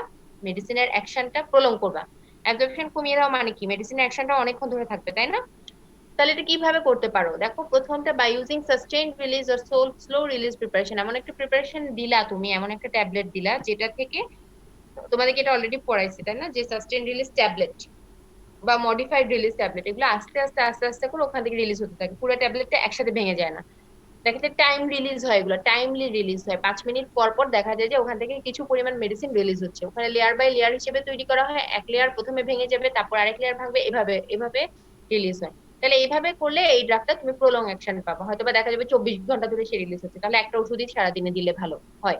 মেডিসিনের অ্যাকশনটা প্রলং করবা। অ্যাবজর্পশন কমিয়ে দেওয়া মানে কি, মেডিসিনের অ্যাকশনটা অনেকক্ষণ ধরে থাকবে, তাই না? তাহলে এটা কিভাবে করতে পারো, দেখো প্রথমটা by using sustained release or slow release preparation. এমন একটা প্রিপারেশন দিলা তুমি, এমন একটা ট্যাবলেট দিলা যেটা থেকে, তোমাদেরকে এটা অলরেডি পড়াইছে তাই না, যে সাস্টেইনড রিলিজ ট্যাবলেট বা মডিফাইড রিলিজ ট্যাবলেট, এগুলো আস্তে আস্তে আস্তে আস্তে করে ওখান থেকে রিলিজ হতে থাকে, পুরো ট্যাবলেটটা একসাথে ভেঙে যায় না। দেখা যায় টাইম রিলিজ হয়, এগুলো টাইমলি রিলিজ হয়, 5 মিনিট পর পর দেখা যায় যে ওখান থেকে কিছু পরিমাণ মেডিসিন রিলিজ হচ্ছে, ওখানে লেয়ার বাই লেয়ার হিসেবে তৈরি করা হয়, এক লেয়ার প্রথমে ভেঙে যাবে, তারপর আরেক লেয়ার ভাঙবে, এভাবে এভাবে রিলিজ হয়। তাহলে এইভাবে করলে এই ড্রাগটা তুমি প্রলং অ্যাকশন পাবা, হয়তো বা দেখা যাবে 24 ঘন্টা ধরে সে রিলিজ হচ্ছে, তাহলে একটা ওষুধই সারাদিনে দিলে ভালো হয়।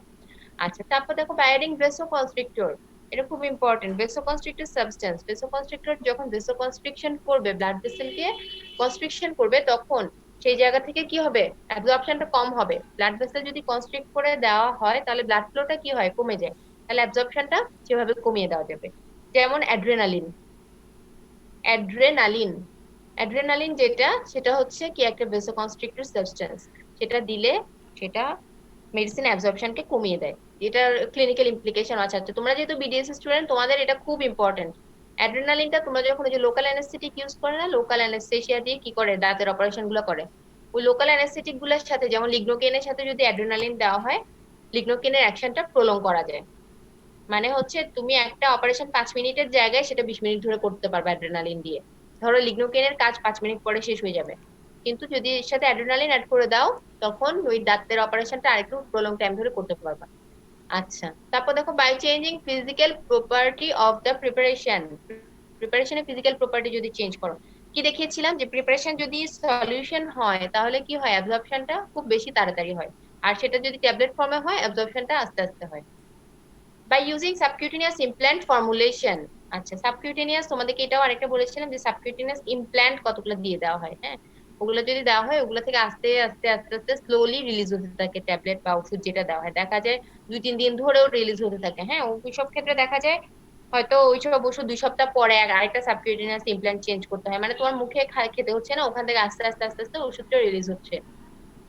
আচ্ছা, তারপর দেখো বায়োডিং ভেসোকনস্ট্রিক্টর, এটা খুব ইম্পর্টেন্ট। ভেসোকনস্ট্রিক্টর সাবস্টেন্স, ভেসোকনস্ট্রিক্টর যখন ভেসোকনস্ট্রিকশন করবে, ব্লাড ভেসেলকে কনস্ট্রিকশন করবে, তখন সেই জায়গা থেকে কি হবে, অ্যাবজর্পশনটা কম হবে। ব্লাড ভেসেল যদি কনস্ট্রিক্ট করে দেওয়া হয় তাহলে ব্লাড ফ্লোটা কি হয়, কমে যায়, তাহলে অ্যাবজর্পশনটা সেভাবে কমিয়ে দেওয়া যাবে। যেমন অ্যাড্রেনালিন, অ্যাড্রেনালিন অ্যাড্রেনালিন যেটা, সেটা হচ্ছে কি একটা ভেসোকনস্ট্রিক্টর সাবস্টেন্স, সেটা দিলে সেটা মেডিসিন অ্যাবজর্পশনকে কমিয়ে দেয়। এটার ক্লিনিক্যাল ইমপ্লিকেশন আছে। আচ্ছা, তোমরা যেহেতু বিডিএস স্টুডেন্ট, তোমাদের এটা খুব ইম্পর্টেন্ট। অ্যাড্রেনালিনটা তোমরা যখন ওই যে লোকাল অ্যানেস্থেটিক ইউজ করে না, লোকাল অ্যানেস্থেসিয়া দিয়ে কি করে দাঁতের অপারেশন গুলো করে, ওই লোকাল অ্যানেস্থেটিক গুলোর সাথে, যেমন লিগনোকেনের সাথে যদি অ্যাড্রেনালিন দেওয়া হয়, লিগনোকেনের অ্যাকশনটা প্রলং করা যায়। মানে হচ্ছে তুমি একটা অপারেশন 5 মিনিটের জায়গায় সেটা 20 মিনিট ধরে করতে পারবে অ্যাড্রেনালিন দিয়ে। ধরো লিগনোকেনের কাজ 5 মিনিট পরে শেষ হয়ে যাবে, কিন্তু যদি এর সাথে অ্যাড্রেনালিন অ্যাড করে দাও, তখন ওই দাঁতের অপারেশনটা আরেকটু প্রলং টাইম ধরে করতে পারবা। আচ্ছা, তারপর দেখো by changing physical property of the preparation, প্রিপারেশনের ফিজিক্যাল প্রপার্টি যদি চেঞ্জ করো, কি দেখিয়েছিলাম যে প্রিপারেশন যদি সলিউশন হয় তাহলে কি হয়, অ্যাবজর্পশনটা খুব বেশি তাড়াতাড়ি হয়, আর সেটা যদি ট্যাবলেট ফর্মে হয় অ্যাবজর্পশনটা আস্তে আস্তে হয়। By using subcutaneous implant formulation, আচ্ছা সাবকিউটেনিয়াস, তোমাদেরকে এটাও আরেকটা বলেছিলাম যে সাবকিউটেনিয়াস ইমপ্ল্যান্ট কতগুলো দিয়ে দেওয়া হয়। হ্যাঁ, ওগুলো যদি দেওয়া হয়, ওগুলো থেকে আস্তে আস্তে আস্তে আস্তে স্লোলি রিলিজ হতে থাকে ট্যাবলেট বা ওষুধ যেটা দেওয়া হয়, দেখা যায় 2-3 দিন ধরেও রিলিজ হতে থাকে। হ্যাঁ, ওই সব ক্ষেত্রে দেখা যায় হয়তো ওইসব ওষুধ 2 সপ্তাহ পরে আরেকটা সাবকিউটেনিয়াস ইমপ্ল্যান্ট চেঞ্জ করতে হয়, মানে তোমার মুখে খেতে হচ্ছে না, ওখান থেকে আস্তে আস্তে আস্তে আস্তে ওষুধটা রিলিজ হচ্ছে।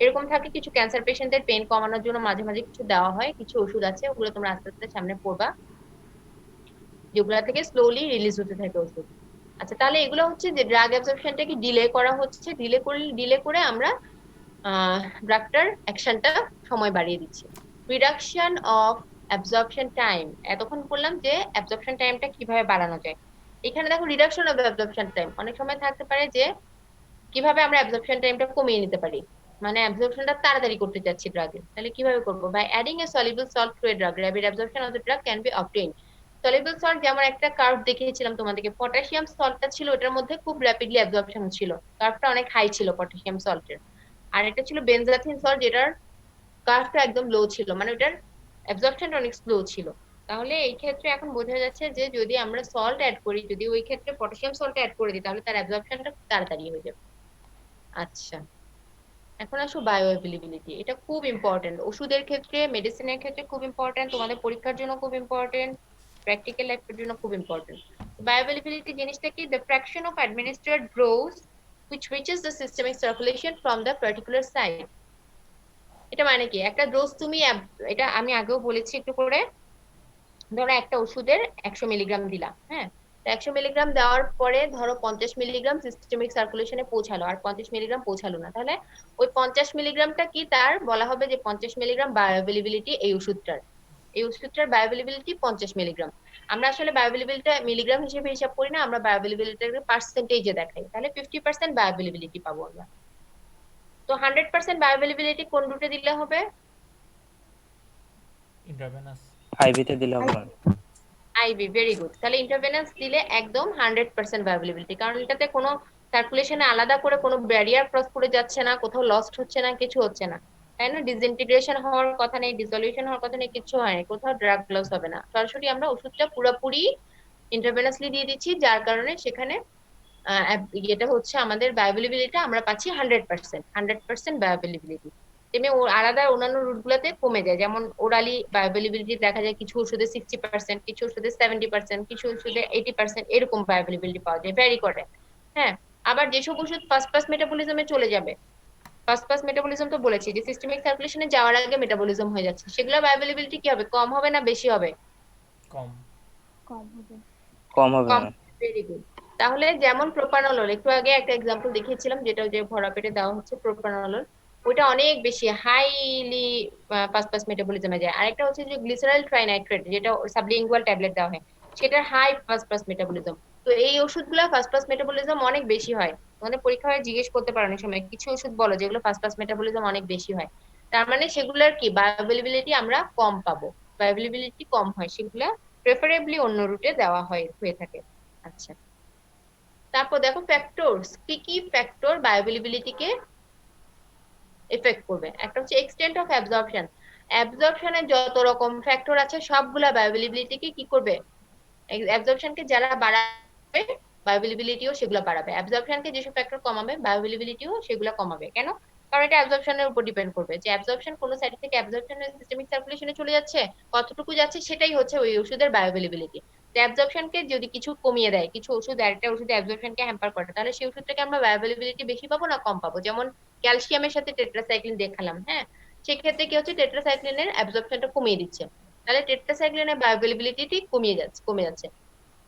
এরকম থাকে। কিছু ক্যান্সার পেশেন্টদের পেন কমানোর জন্য মাঝে মাঝে কিছু দেওয়া হয়, কিছু ওষুধ আছে, ওগুলো তোমরা আস্তে আস্তে সামনে পড়বা, যেগুলা থেকে স্লোলি রিলিজ হতে থাকে ওষুধ। আচ্ছা, তাহলে এগুলো হচ্ছে যে ড্রাগ অ্যাবজর্পশনটাকে ডিলে করা হচ্ছে, ডিলে করে আমরা ড্রাগটার অ্যাকশনটা সময় বাড়িয়ে দিচ্ছি। রিডাকশন অফ অ্যাবজর্পশন টাইম, এতক্ষণ বললাম যে অ্যাবজর্পশন টাইমটা কিভাবে বাড়ানো যায়। এখানে দেখো রিডাকশন অফ অ্যাবজর্পশন টাইম, অনেক সময় থাকতে পারে যে কিভাবে আমরা অ্যাবজর্পশন টাইমটা কমিয়ে নিতে পারি, মানে অ্যাবজর্পশনটা তাড়াতাড়ি করতে চাচ্ছি ড্রাগে, তাহলে কিভাবে করবো? By adding a soluble salt to a drug rapid absorption of the drug can be obtained. Soluble salt, যেমন একটা কার্ভ দেখিয়েছিলাম তোমাদেরকে, পটাশিয়াম সল্টটা ছিল ওটার মধ্যে খুব র্যাপিডলি অ্যাবজর্পশন ছিল, কার্ভটা অনেক হাই ছিল পটাশিয়াম সল্টের। আর একটা ছিল বেনজাথিন সল্ট, যেটার কার্ভটা একদম লো ছিল, মানে ওটার অ্যাবজর্পশনটা অনেক স্লো ছিল। তাহলে এই ক্ষেত্রে এখন বোঝা যাচ্ছে যে যদি আমরা সল্ট অ্যাড করি, যদি ওই ক্ষেত্রে পটাশিয়াম সল্ট অ্যাড করে দিই, তাহলে তার অ্যাবজর্পশনটা তাড়াতাড়ি হয়ে যাবে। আচ্ছা, এখন আসো বায়োঅ্যাভেলেবিলিটি। এটা খুব ইম্পর্টেন্ট ওষুধের ক্ষেত্রে, মেডিসিনের ক্ষেত্রে খুব ইম্পর্টেন্ট, তোমাদের পরীক্ষার জন্য খুব ইম্পর্টেন্ট, প্র্যাকটিক্যাল লাইফের জন্য খুব ইম্পর্টেন্ট। বায়োঅ্যাভেলেবিলিটি জিনিসটা কি? The fraction of administered dose which reaches the systemic circulation from the particular site। এটা মানে কি? একটা ডোজ তুমি এটা আমি আগেও বলেছি একটু করে, ধরো একটা ওষুধের 100 মিলিগ্রাম দিলা, হ্যাঁ, 100 মিলিগ্রাম দেওয়ার পরে ধরো 50 মিলিগ্রাম সিস্টেমিক সার্কুলেশনে পৌঁছালো, আর 50 মিলিগ্রাম পৌঁছালো না, তাহলে ওই 50 মিলিগ্রামটা কি, তার বলা হবে যে 50 মিলিগ্রাম বায়োঅ্যাভেলেবিলিটি এই ওষুধটার বায়োঅ্যাভেলেবিলিটি 50 মিলিগ্রাম। আমরা আসলে বায়োঅ্যাভেলেবিলিটি মিলিগ্রাম হিসেবে হিসাব করি না, আমরা বায়োঅ্যাভেলেবিলিটিকে পার্সেন্টেজে দেখাই, তাহলে 50% বায়োঅ্যাভেলেবিলিটি পাবো আমরা। তো 100% বায়োঅ্যাভেলেবিলিটি কোন রুটে দিলে হবে? ইন্টারভেনাস। আইভিতে দিলে হবে ম্যাম। IV, very good. তাহলে ইন্টারভেনাস দিলে একদম 100% বায়োঅ্যাভেলেবিলিটি, কারণ এটাতে কোনো সার্কুলেশনে আলাদা করে কোনো ব্যারিয়ার ক্রস করে যাচ্ছে না, কোথাও লস্ট হচ্ছে না, কিছু হচ্ছে না, তাই না? ডিসইন্টিগ্রেশন হওয়ার কথা নেই, ডিসলিউশন হওয়ার কথা নেই, কিছু হয়নি, কোথাও ড্রাগ লস হবে না, সরাসরি আমরা ওষুধটা পুরোপুরি ইন্টারভেনাসলি দিয়ে দিচ্ছি, যার কারণে সেখানে এটা হচ্ছে আমাদের বায়োঅ্যাভেলেবিলিটি আমরা পাচ্ছি 100% বায়োঅ্যাভেলেবিলিটি। তেমনি আলাদা অন্যান্য রুট গুলাতে কমে যায়, যেমন ওরালি বায়োঅ্যাভেলেবিলিটি দেখা যায় কিছু ওষুধে 60%, কিছু ওষুধে 70%, কিছু ওষুধে 80%, এরকম বায়োঅ্যাভেলেবিলিটি পাওয়া যায়, ভ্যারি করে। হ্যাঁ, আবার যেসব ওষুধ ফার্স্ট পাস মেটাবলিজমে চলে যাবে, ফার্স্ট পাস মেটাবলিজম তো বলেছি যে সিস্টেমিক সার্কুলেশনে যাওয়ার আগে মেটাবলিজম হয়ে যাচ্ছে, সেগুলো বায়োঅ্যাভেলেবিলিটি কি হবে? কম হবে না বেশি হবে? কম। কম হবে। কম হবে কম। ম্যাম। Very good. তাহলে যেমন প্রোপানল, একটু আগে একটা এক্সাম্পল দেখিয়েছিলাম, যেটা যে ভরা পেটে দেওয়া হচ্ছে প্রোপানল, ওইটা অনেক বেশি হাইলি ফাস্ট ফাস্ট মেটাবলিজমে যায়। আরেকটা হচ্ছে যে গ্লিসারাইল ট্রাইনাইট্রেট, যেটা সাবলিঙ্গুয়াল ট্যাবলেট দেওয়া হয়, সেটার হাই ফাস্ট ফাস্ট মেটাবলিজম। তো এই ওষুধগুলো ফাস্ট ফাস্ট মেটাবলিজম অনেক বেশি হয়, তোমাদের পরীক্ষা হয় জিজ্ঞেস করতে পারো অনেক সময় কিছু ওষুধ বলো যেগুলো ফাস্ট ফাস্ট মেটাবলিজম অনেক বেশি হয়, তার মানে সেগুলোর কি বায়োঅ্যাভেলেবিলিটি আমরা কম পাবো, বায়োঅ্যাভেলেবিলিটি কম হয়, সেগুলো প্রেফারেবলি অন্য রুটে দেওয়া হয়ে থাকে। আচ্ছা, তারপর দেখো ফ্যাক্টরস, কি কি ফ্যাক্টর বায়োঅ্যাভেলেবিলিটিকে এফেক্ট করবে। একটা হচ্ছে এক্সটেন্ট অফ অ্যাবজর্পশন, অ্যাবজর্পশনের যত রকম ফ্যাক্টর আছে সবগুলা বায়োঅ্যাভেলেবিলিটিকে কি করবে? অ্যাবজর্পশনকে যারা বাড়াবে, বায়োঅ্যাভেলেবিলিটিও সেগুলো বাড়াবে। অ্যাবজর্পশনকে যেসব ফ্যাক্টর কমাবে, বায়োঅ্যাভেলেবিলিটিও সেগুলো কমাবে। কেন? কারণ এটা অ্যাবজর্পশনের উপর ডিপেন্ড করবে, যে অ্যাবজর্পশন কোন সাইড থেকে অ্যাবজর্পশনের সিস্টেমিক সার্কুলেশনে চলে যাচ্ছে, কতটুকু যাচ্ছে, সেটাই হচ্ছে ওই ওষুধের বায়োঅ্যাভেলেবিলিটি। তো অ্যাবজর্পশনকে যদি কিছু কমিয়ে দেয়, কিছু ওষুধ আরেকটা ওষুধে অ্যাবজর্পশনকে হ্যাম্পার করে, তাহলে সেই ওষুধটাকে আমরা বায়োঅ্যাভেলেবিলিটি বেশি পাবো না কম পাবো? যেমন ক্যালসিয়ামের সাথে টেট্রাসাইক্লিন দেখালাম, হ্যাঁ, সেক্ষেত্রে কি হচ্ছে, টেট্রাসাইক্লিনের অ্যাবজর্পশনটা কমিয়ে দিচ্ছে, তাহলে টেট্রাসাইক্লিনের বায়োঅ্যাভেলেবিলিটি কমে যাচ্ছে।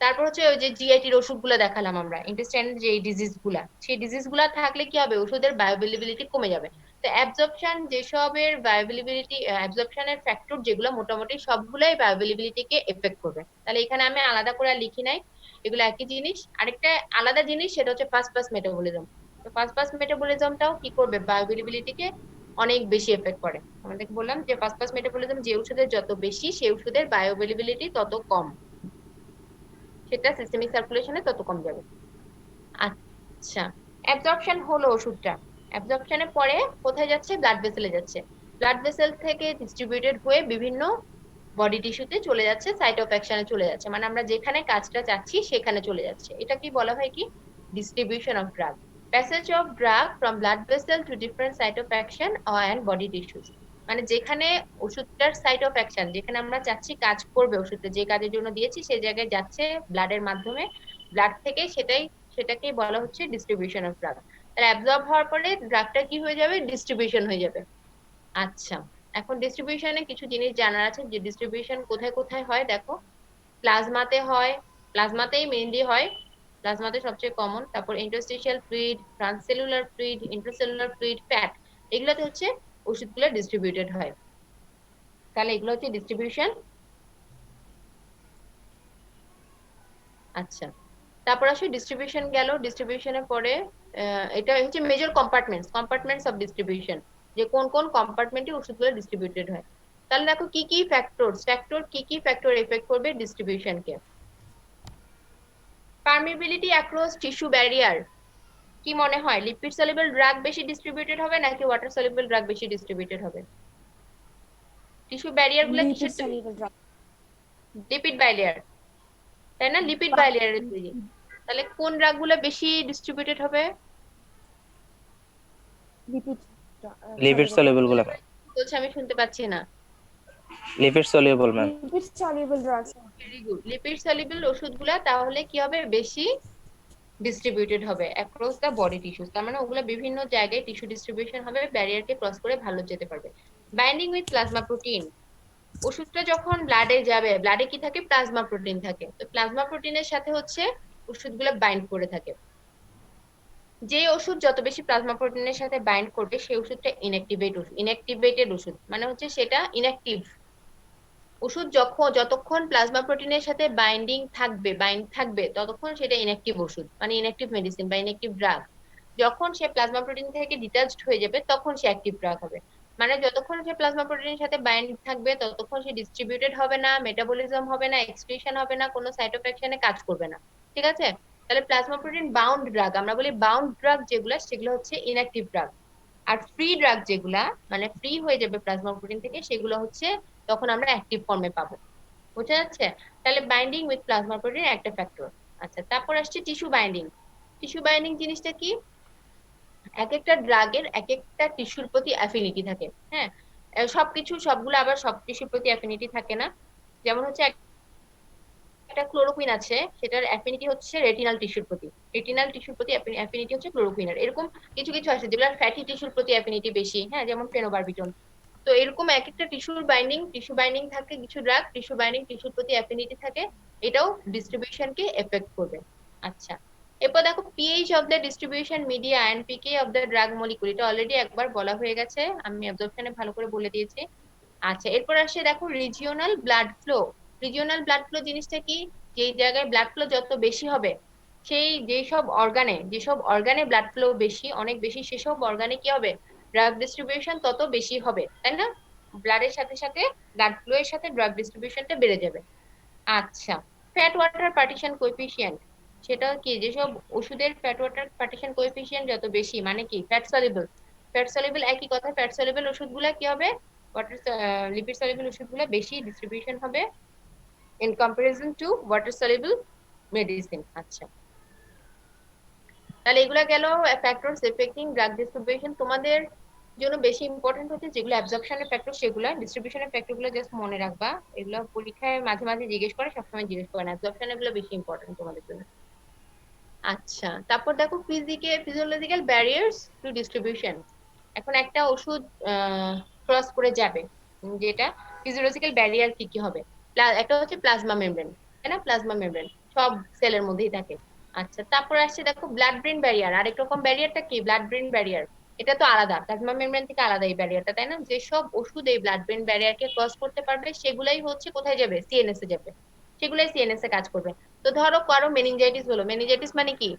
তারপর হচ্ছে ওই যে জিআইটির ওষুধগুলো দেখালাম আমরা, ইন্টেস্টাইনাল যে ডিজিজ গুলা, সেই ডিজিজ গুলা থাকলে কি হবে, ওষুধের বায়োঅ্যাভেলেবিলিটি কমে যাবে। তো অ্যাবজর্পশন যেসবের বায়োঅ্যাভেলেবিলিটি, অ্যাবজর্পশনের ফ্যাক্টর যেগুলো মোটামুটি সবগুলাই বায়োঅ্যাভেলেবিলিটিকে এফেক্ট করবে, তাহলে এখানে আমি আলাদা করে আর লিখি নাই, এগুলো একই জিনিস। আরেকটা আলাদা জিনিস সেটা হচ্ছে ফাস্ট পাস মেটাবলিজম। তো ফাস্ট পাস মেটাবলিজমটাও কি করবে, বায়োঅ্যাভেলেবিলিটিকে অনেক বেশি এফেক্ট করে। আমাদেরকে বললাম যে ফাস্ট পাস মেটাবলিজম যে ওষুধের যত বেশি, সেই ওষুধের বায়োঅ্যাভেলেবিলিটি তত কম, সেটা সিস্টেমিক সার্কুলেশনে তত কম যাবে। আচ্ছা, অ্যাবজর্পশন হলো ওষুধটা, অ্যাবজর্পশনের পরে কোথায় যাচ্ছে? ব্লাড ভেসেলে যাচ্ছে, ব্লাড ভেসেল থেকে ডিস্ট্রিবিউটেড হয়ে বিভিন্ন বডি টিস্যুতে চলে যাচ্ছে, সাইট অফ অ্যাকশনে চলে যাচ্ছে, মানে আমরা যেখানে কাজটা চাচ্ছি সেখানে চলে যাচ্ছে। এটা কি বলা হয় কি? Distribution of drug, passage of drug from blood vessel to different site of action and body tissues. মানে যেখানে ওষুধটার সাইট অফ অ্যাকশন, যেখানে আমরা চাচ্ছি কাজ করবে ওষুধটা, যে কাজের জন্য দিয়েছি সেই জায়গায় যাচ্ছে ব্লাডের মাধ্যমে, ব্লাড থেকে সেটাকেই বলা হচ্ছে ডিস্ট্রিবিউশন অফ ড্রাগ। তাহলে অ্যাবজর্ব হওয়ার পরে ড্রাগটা কি হয়ে যাবে? ডিস্ট্রিবিউশন হয়ে যাবে। আচ্ছা, এখন ডিস্ট্রিবিউশনে কিছু জিনিস জানার আছে, যে ডিস্ট্রিবিউশন কোথায় কোথায় হয়। দেখো, প্লাজমাতে হয়, প্লাজমাতেই মেইনলি হয়, প্লাজমাতে সবচেয়ে কমন। তারপর interstitial fluid, transcellular fluid, intracellular fluid, fat, এগুলোতে হচ্ছে ওষুধগুলো ডিস্ট্রিবিউটেড হয়। তাহলে এগুলো হচ্ছে ডিস্ট্রিবিউশন। আচ্ছা, তারপর আসে ডিস্ট্রিবিউশন গেল, ডিস্ট্রিবিউশনের পরে এটা হচ্ছে মেজর কম্পার্টমেন্টস অফ ডিস্ট্রিবিউশন, যে কোন কোন কম্পার্টমেন্টে ওষুধগুলো ডিস্ট্রিবিউটেড হয়। তাহলে দেখো কি কি ফ্যাক্টর এফেক্ট করবে ডিস্ট্রিবিউশনকে। পারমিবিলিটি অ্যাক্রস টিস্যু ব্যারিয়ার, কি মনে হয় লিপিড সলিউবল ড্রাগ বেশি ডিস্ট্রিবিউটেড হবে নাকি ওয়াটার সলিউবল ড্রাগ বেশি ডিস্ট্রিবিউটেড হবে? টিস্যু ব্যারিয়ার গুলো লিপিড কিসের সলিউবল ড্রাগ। লিপিড বাইলেয়ার, তাই না? লিপিড বাইলেয়ারের তৈরি। তাহলে কোন ড্রাগ গুলো বেশি ডিস্ট্রিবিউটেড হবে? লিপিড লিপিড সলিউবল গুলো ম্যাম, বলছে আমি শুনতে পাচ্ছি না। Lipid soluble ma'am. Lipid soluble drugs. Very good, lipid soluble ওষুধগুলা তাহলে কি হবে, বেশি ডিস্ট্রিবিউটেড হবে অ্যাক্রস দ্য বডি টিস্যুস। তার মানে ওগুলো বিভিন্ন জায়গায় টিস্যু ডিস্ট্রিবিউশন হবে, ব্যারিয়ারকে ক্রস করে ভালো যেতে পারবে। বাইন্ডিং উইথ প্লাজমা প্রোটিন, ওষুধটা যখন ব্লাডে যাবে, ব্লাডে কি থাকে, প্লাজমা প্রোটিন থাকে, তো প্লাজমা প্রোটিনের সাথে হচ্ছে ওষুধগুলো বাইন্ড করে থাকে। যে ওষুধ যত বেশি প্লাজমা প্রোটিনের সাথে বাইন্ড করবে সেই ওষুধটা ইনঅ্যাক্টিভেটেড ওষুধ, মানে হচ্ছে সেটা ইনঅ্যাক্টিভ ওষুধ। যতক্ষণ প্লাজমা প্রোটিনের সাথে বাইন্ড থাকবে ততক্ষণ সেটা ইনঅ্যাক্টিভ ওষুধ, মানে ইনঅ্যাক্টিভ মেডিসিন বা ইনঅ্যাক্টিভ ড্রাগ। যখন সে প্লাজমা প্রোটিন থেকে ডিটাচড হয়ে যাবে তখন সে অ্যাক্টিভ ড্রাগ হবে। মানে যতক্ষণ সে প্লাজমা প্রোটিনের সাথে বাইন্ড থাকবে ততক্ষণ সে ডিস্ট্রিবিউটেড হবে না, মেটাবলিজম হবে না, এক্সক্রিশন হবে না, কোনো সাইটোফ্যাকশনে কাজ করবে না। ঠিক আছে? তাহলে প্লাজমা প্রোটিন বাউন্ড ড্রাগ, আমরা বলি বাউন্ড ড্রাগ যেগুলো, সেগুলো হচ্ছে ইনঅ্যাক্টিভ ড্রাগ। আর ফ্রি ড্রাগ যেগুলা, মানে ফ্রি হয়ে যাবে প্লাজমা প্রোটিন থেকে, সেগুলো হচ্ছে তখন আমরা অ্যাক্টিভ ফর্মে পাবো। বুঝা যাচ্ছে? তাহলে বাইন্ডিং উইথ প্লাজমা প্রোটিন একটা ফ্যাক্টর। আচ্ছা, তারপর আসছে টিস্যু বাইন্ডিং। টিস্যু বাইন্ডিং জিনিসটা কি? এক একটা ড্রাগের এক একটা টিস্যুর প্রতি অ্যাফিনিটি থাকে। হ্যাঁ, সবগুলো আবার সব টিস্যুর প্রতি অ্যাফিনিটি থাকে না। যেমন হচ্ছে একটা ক্লোরোকুইন আছে, সেটার অ্যাফিনিটি হচ্ছে রেটিনাল টিস্যুর প্রতি অ্যাফিনিটি হচ্ছে ক্লোরোকুইনের। এরকম কিছু কিছু আছে যেগুলো ফ্যাটি টিস্যুর প্রতি অ্যাফিনিটি বেশি, হ্যাঁ, যেমন ফেনোবারবিটন। তো এরকম এক একটা টিস্যু বাইন্ডিং থাকে, কিছু ড্রাগ টিস্যু বাইন্ডিং টিস্যুর প্রতি অ্যাফিনিটি থাকে, এটাও ডিস্ট্রিবিউশনকে এফেক্ট করবে। আচ্ছা, এরপর দেখো pH of the distribution media and pK of the drug molecule, এটা অলরেডি একবার বলা হয়ে গেছে, আমি অ্যাবজর্পশনে ভালো করে বলে দিয়েছি। আচ্ছা, এরপর আসে দেখো regional blood flow. Regional blood flow জিনিসটা কি? যেই জায়গায় ব্লাড ফ্লো যত বেশি হবে, সেই যেসব অর্গানে ব্লাড ফ্লো বেশি, অনেক বেশি, সেসব অর্গানে কি হবে, ড্রাগ ডিস্ট্রিবিউশন তত বেশি হবে, তাই না? ব্লাডের সাথে সাথে ব্লাড ফ্লো এর সাথে ড্রাগ ডিস্ট্রিবিউশনটা বেড়ে যাবে। আচ্ছা, ফ্যাট ওয়াটার পার্টিশন কোএফিসিয়েন্ট, সেটা কি, যেসব ওষুধের ফ্যাট ওয়াটার পার্টিশন কোএফিসিয়েন্ট যত বেশি, মানে কি, ফ্যাট সলিউবল একই কথা, ফ্যাট সলিউবল ওষুধগুলা কি হবে, ওয়াটার লিপিড সলিউবল ওষুধগুলো বেশি ডিস্ট্রিবিউশন হবে in comparison two water soluble medicine. আচ্ছা, তাহলে এগুলা গেল ফ্যাক্টরস এফেক্টিং ড্রাগ ডিস্ট্রিবিউশন। তোমাদের জন্য বেশি ইম্পর্টেন্ট হচ্ছে যেগুলো অ্যাবজর্পশনের ফ্যাক্টর, সেগুলো ডিস্ট্রিবিউশনের ফ্যাক্টরগুলো জাস্ট মনে রাখবা। এগুলো পরীক্ষায় মাঝে মাঝে জিজ্ঞেস করে, সবসময় জিজ্ঞেস করে না। অ্যাবজর্পশন এগুলো বেশি ইম্পর্টেন্ট তোমাদের জন্য। আচ্ছা, তারপর দেখো ফিজিওলজিক্যাল ব্যারিয়ার্স টু ডিস্ট্রিবিউশন। এখন একটা ওষুধ ক্রস করে যাবে, যেটা ফিজিওলজিক্যাল ব্যারিয়ার কি কি হবে। একটা হচ্ছে প্লাজমা মেমব্রেন, তাই না? প্লাজমা মেমব্রেন সব সেলের মধ্যেই থাকে। আচ্ছা, তারপর আসছে দেখো ব্লাড ব্রেন ব্যারিয়ার। আরেক রকম ব্যারিয়ারটা কি, ব্লাড ব্রেন ব্যারিয়ার। এটা তো আলাদা, প্লাজমা মেমব্রেন থেকে আলাদা এই ব্যারিয়ারটা, তাই না? যেসব ওষুধ এই ব্লাড ব্রেন ব্যারিয়ারকে ক্রস করতে পারবে সেগুলাই হচ্ছে কোথায় যাবে, সিএনএস এ যাবে, সেগুলাই সিএনএস এ কাজ করবে। তো ধরো কারো মেনিনজাইটিস হলো, মেনিনজাইটিস মানে কি,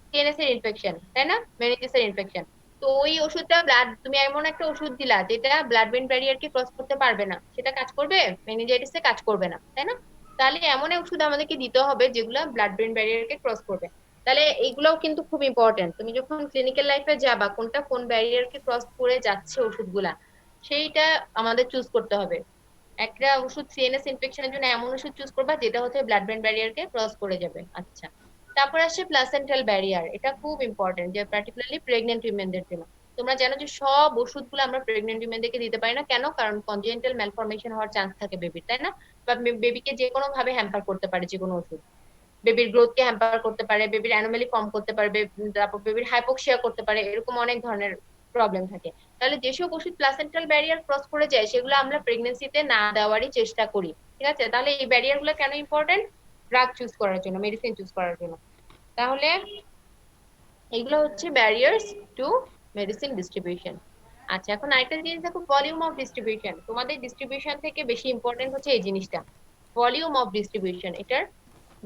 সিএনএস এর ইনফেকশন, তাই না? মেনিনজাইটিস এর ইনফেকশন। তো ওই ওষুধটা তুমি এমন একটা ওষুধ দিলা যেটা ব্লাড ব্রেন ব্যারিয়ারকে ক্রস করতে পারবে না, সেটা কাজ করবে, মেনিনজাইটিস এ কাজ করবে না, তাই না? তাহলে এমন ওষুধ আমাদেরকে দিতে হবে যেগুলো ব্লাড ব্রেন ব্যারিয়ারকে ক্রস করবে। তাহলে এইগুলোও কিন্তু খুব ইম্পর্টেন্ট, তুমি যখন ক্লিনিক্যাল লাইফে যাবা, কোনটা কোন ব্যারিয়ারকে ক্রস করে যাচ্ছে ওষুধগুলা, সেইটা আমাদের চুজ করতে হবে। একটা ওষুধ সিএনএস ইনফেকশনের জন্য এমন ওষুধ চুজ করবা যেটা হচ্ছে ব্লাড ব্রেন ব্যারিয়ারকে ক্রস করে যাবে। আচ্ছা, তারপর আসছে প্লাসেন্টাল ব্যারিয়ার। এটা খুব ইম্পর্টেন্ট, যে পার্টিকুলারলি প্রেগনেন্ট উইমেনদের জন্য। তোমরা জানো যে সব ওষুধগুলো আমরা প্রেগনেন্ট উইমেনদেরকে দিতে পারি না, কেন? কারণ কনজেনিটাল ম্যালফরমেশন হওয়ার চান্স থাকে বেবির, তাই না? বা বেবিকে যে কোনো ভাবে হ্যাম্পার করতে পারে, যে কোনো ওষুধ বেবির গ্রোথ কে হ্যাম্পার করতে পারে, বেবির অ্যানোমালি ফর্ম করতে পারবে, তারপর বেবির হাইপোক্সিয়া করতে পারে, এরকম অনেক ধরনের প্রবলেম থাকে। তাহলে যেসব ওষুধ প্লাসেন্টাল ব্যারিয়ার ক্রস করে যায় সেগুলো আমরা প্রেগনেন্সিতে না দেওয়ারই চেষ্টা করি। ঠিক আছে? তাহলে এই ব্যারিয়ার গুলো কেন ইম্পর্টেন্ট? ড্রাগ চুজ করার জন্য, মেডিসিন চুজ করার জন্য। তাহলে এগুলো হচ্ছে ব্যারিয়ার্স টু মেডিসিন ডিস্ট্রিবিউশন। আচ্ছা, এখন আরেকটা জিনিস দেখো, ভলিউম অফ ডিস্ট্রিবিউশন। তোমাদের ডিস্ট্রিবিউশন থেকে বেশি ইম্পর্টেন্ট হচ্ছে এই জিনিসটা, ভলিউম অফ ডিস্ট্রিবিউশন। এটার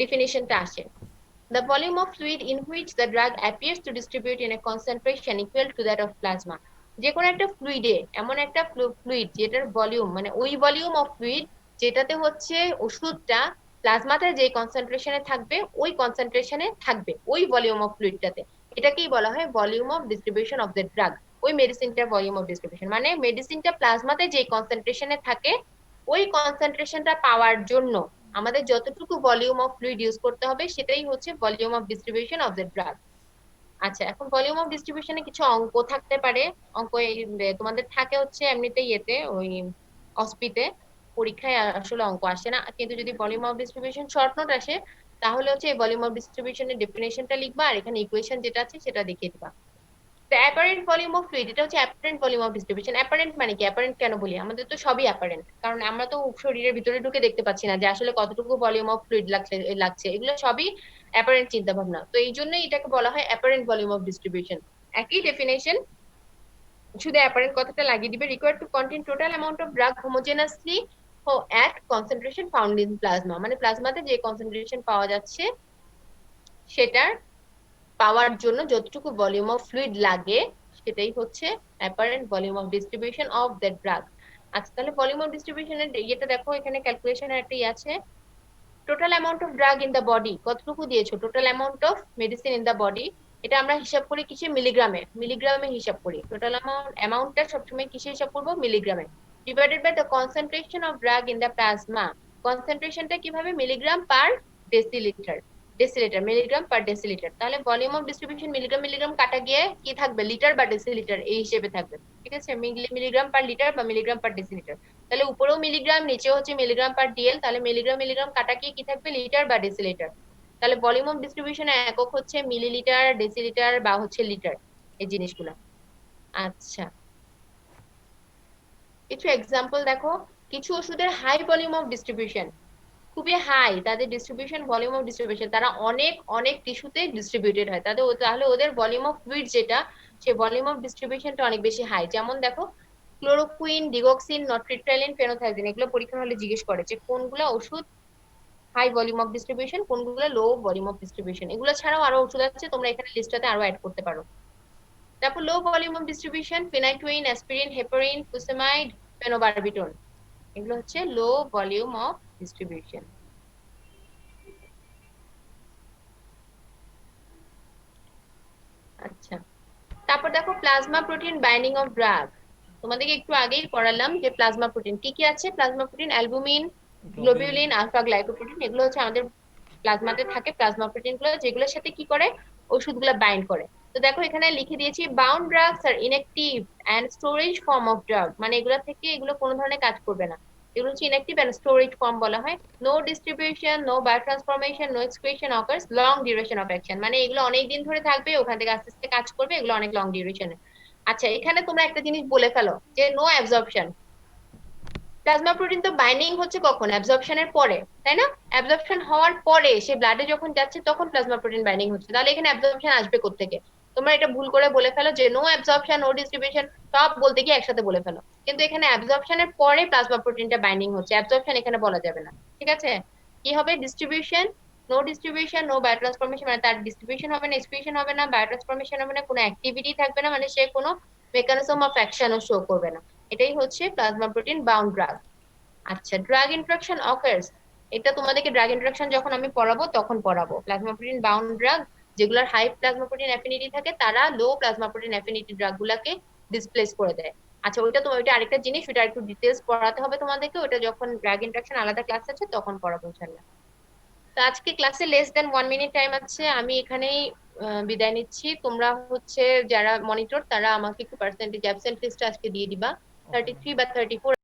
ডেফিনিশনটা আসে, the volume of fluid in which the drug appears to distribute in a concentration equal to that of plasma. যে কোনো একটা ফ্লুইডে এমন একটা ফ্লুইড যেটার ভলিউম মানে ওই ভলিউম অফ ফ্লুইড যেটাতে হচ্ছে ওষুধটা প্লাজমাতে যে কনসেন্ট্রেশনে থাকবে ওই কনসেন্ট্রেশনে থাকবে ওই ভলিউম অফ ফ্লুইডটাতে, এটাকেই বলা হয় volume of distribution of the drug. ওই মেডিসিনটার ভলিউম অফ ডিস্ট্রিবিউশন মানে মেডিসিনটা প্লাজমাতে যে কনসেন্ট্রেশনে থাকে ওই কনসেন্ট্রেশনটা পাওয়ার জন্য আমাদের যতটুকু ভলিউম অফ ফ্লুইড ইউজ করতে হবে সেটাই হচ্ছে volume of distribution of the drug. আচ্ছা, এখন ভলিউম অফ ডিস্ট্রিবিউশনে কিছু অঙ্ক থাকতে পারে। অঙ্ক তোমাদের থাকে হচ্ছে এমনিতে ইয়েতে ওই অসপিতে, পরীক্ষায় আসলে অঙ্ক আসে না, কিন্তু যদি volume of distribution short note আসে তাহলে হচ্ছে এই ভলিউম অফ ডিস্ট্রিবিউশনের ডেফিনেশনটা লিখবা আর এখানে ইকুয়েশন যেটা আছে সেটা দেখিয়ে দিবা। তো অ্যাপারেন্ট ভলিউম অফ ফ্লুইড এটা হচ্ছে apparent volume of distribution. Apparent মানে কি? অ্যাপারেন্ট কেন বলি? আমাদের তো সবই অ্যাপারেন্ট, কারণ আমরা তো শরীরের ভিতরে ঢুকে দেখতে পাচ্ছি না যে আসলে কতটুকু ভলিউম অফ ফ্লুইড লাগছে, এগুলো সবই অ্যাপারেন্ট চিন্তা ভাবনা। তো এই জন্যই এটাকে বলা হয় অ্যাপারেন্ট ভলিউম অফ ডিস্ট্রিবিউশন। একই ডেফিনেশন, শুধু অ্যাপারেন্ট কথাটা লাগিয়ে দিবে। Required to contain total amount of drug homogeneously at concentration found in plasma, মানে প্লাজমাতে যে কনসেন্ট্রেশন পাওয়া যাচ্ছে সেটার পাওয়ার জন্য যতটুকু ভলিউম অফ ফ্লুইড লাগে সেটাই হচ্ছে apparent volume of distribution of the drug. আচ্ছা, তাহলে ভলিউম অফ ডিস্ট্রিবিউশনের ইয়েটা দেখো, এখানে ক্যালকুলেশনের একটা আছে। Total amount of drug in the body, কতটুকু দিয়েছো total amount of medicine in the body, এটা আমরা হিসাব করি কিসে? মিলিগ্রামে। মিলিগ্রামে হিসাব করি টোটাল অ্যামাউন্টটা সবসময় কিসে হিসাব করবো? মিলিগ্রামে। Divided by the concentration of drug in the plasma, কনসেন্ট্রেশনটা কিভাবে? Milligram per decilitre, decilitre milligram per decilitre. তাহলে volume of distribution milligram milligram কাটা গিয়ে কি থাকবে? লিটার বা ডেসিলিটার এই হিসেবে থাকবে। ঠিক আছে, মিলিগ্রাম পার লিটার বা মিলিগ্রাম পার ডেসিলিটার। তাহলে উপরেও মিলিগ্রাম নিচেও হচ্ছে মিলিগ্রাম পার ডিএল, তাহলে মিলিগ্রাম মিলিগ্রাম কাটা গিয়ে কি থাকবে? লিটার বা ডেসিলিটার। তাহলে ভলিউম অফ ডিস্ট্রিবিউশনের একক হচ্ছে মিলিলিটার, ডেসিলিটার বা হচ্ছে লিটার, এই জিনিসগুলো। আচ্ছা, কিছু এক্সাম্পল দেখো। কিছু ওষুধের হাই ভলিউম অফ ডিস্ট্রিবিউশন, খুবই হাই তাদের ডিস্ট্রিবিউশন, ভলিউম অফ ডিস্ট্রিবিউশন, তারা অনেক অনেক টিস্যুতে ডিস্ট্রিবিউটেড হয়, তাহলে ওদের ভলিউম অফ ফ্লুইড যেটা, সেই ভলিউম অফ ডিস্ট্রিবিউশনটা অনেক বেশি হাই। যেমন দেখো ক্লোরোকুইন, ডিগক্সিন, নট্রিট্রাইলিন, ফেনোথাইজিন, এগুলো পরীক্ষার হলে জিজ্ঞেস করে যে কোনগুলো ওষুধ হাই ভলিউম অফ ডিস্ট্রিবিউশন, কোনগুলো লো ভলিউম অফ ডিস্ট্রিবিউশন। এগুলো ছাড়াও আরো ওষুধ আছে, তোমরা এখানে লিস্টটাতে আরো অ্যাড করতে পারো। তারপর low volume of distribution phenytoin, aspirin, heparin, furosemide, phenobarbitone, এগুলো হচ্ছে লো ভলিউম অফ ডিস্ট্রিবিউশন। আচ্ছা, তারপর দেখো plasma protein binding of drug. তোমাদেরকে একটু আগেই পড়ালাম যে প্লাজমা প্রোটিন কি কি আছে। Plasma protein albumin, globulin, alpha glycoprotein, এগুলো হচ্ছে আমাদের প্লাজমাতে থাকে প্লাজমা প্রোটিন গুলো, যেগুলোর সাথে কি করে? ওষুধগুলো বাইন্ড করে। তো দেখো এখানে লিখে দিয়েছি বাউন্ড ড্রাগস আর inactive and storage form of drug, মানে এগুলো থেকে এগুলো কোনো ধরনের কাজ করবে না, এগুলো হচ্ছে ইনঅ্যাক্টিভ এন্ড স্টোরেজ ফর্ম বলা হয়। No distribution, no biotransformation, no excretion occurs, long duration of action, মানে এগুলো অনেক দিন ধরে থাকবে, ওখান থেকে আস্তে আস্তে কাজ করবে, এগুলো অনেক লং ডিউরেশনে। আচ্ছা, এখানে তোমরা একটা জিনিস বলে ফেলো যে নো অ্যাবজর্পশন। প্লাজমা প্রোটিন তো বাইন্ডিং হচ্ছে কখন? অ্যাবজর্পশনের পরে, তাই না? অ্যাবজর্পশন হওয়ার পরে সে ব্লাডে যখন যাচ্ছে তখন প্লাজমা প্রোটিন বাইন্ডিং হচ্ছে, তাহলে এখানে অ্যাবজর্পশন আসবে কোত্থেকে? তোমরা এটা ভুল করে বলে ফেলো যে নো অ্যাবজর্পশন, নো ডিস্ট্রিবিউশন, সব বলতে গিয়ে একসাথে বলে ফেলো, কিন্তু এখানে অ্যাবজর্পশনের পরে প্লাজমা প্রোটিনটা বাইন্ডিং হচ্ছে, অ্যাবজর্পশন এখানে বলা যাবে না। ঠিক আছে, কি হবে? Distribution, no distribution, no biotransformation, মানে তার ডিস্ট্রিবিউশন হবে না, এক্সক্রিশন হবে না, বায়োট্রান্সফরমেশন হবে না, কোনো অ্যাক্টিভিটি থাকবে না, মানে সে কোনো মেকানিজম অফ অ্যাকশনও শো করবে না। এটাই হচ্ছে প্লাজমা প্রোটিন বাউন্ড ড্রাগ। আচ্ছা, ড্রাগ ইন্টারাকশন অকার্স, এটা তোমাদেরকে ড্রাগ ইন্টারাকশন যখন আমি পড়াবো তখন পড়াবো। প্লাজমা প্রোটিন বাউন্ড ড্রাগ, যেগুলোর হাই প্লাজমা প্রোটিন অ্যাফিনিটি থাকে তারা লো প্লাজমা প্রোটিন অ্যাফিনিটি ড্রাগ গুলাকে ডিসপ্লেস করে দেয়। আচ্ছা, ওইটা আরেকটা জিনিস, ওইটা একটু ডিটেলস পড়াতে হবে তোমাদেরকে, ওটা যখন ড্রাগ ইন্টারাকশন আলাদা ক্লাস আছে তখন পড়াবো ইনশাআল্লাহ। তো আজকে ক্লাসে লেস দেন 1 মিনিট টাইম আছে, আমি এখানেই বিদায় নিচ্ছি। তোমরা হচ্ছে যারা মনিটর তারা আমাকে একটু পার্সেন্টেজ অ্যাবসেন্ট লিস্ট আজকে দিয়ে দিবা, ওকে 33 বা 34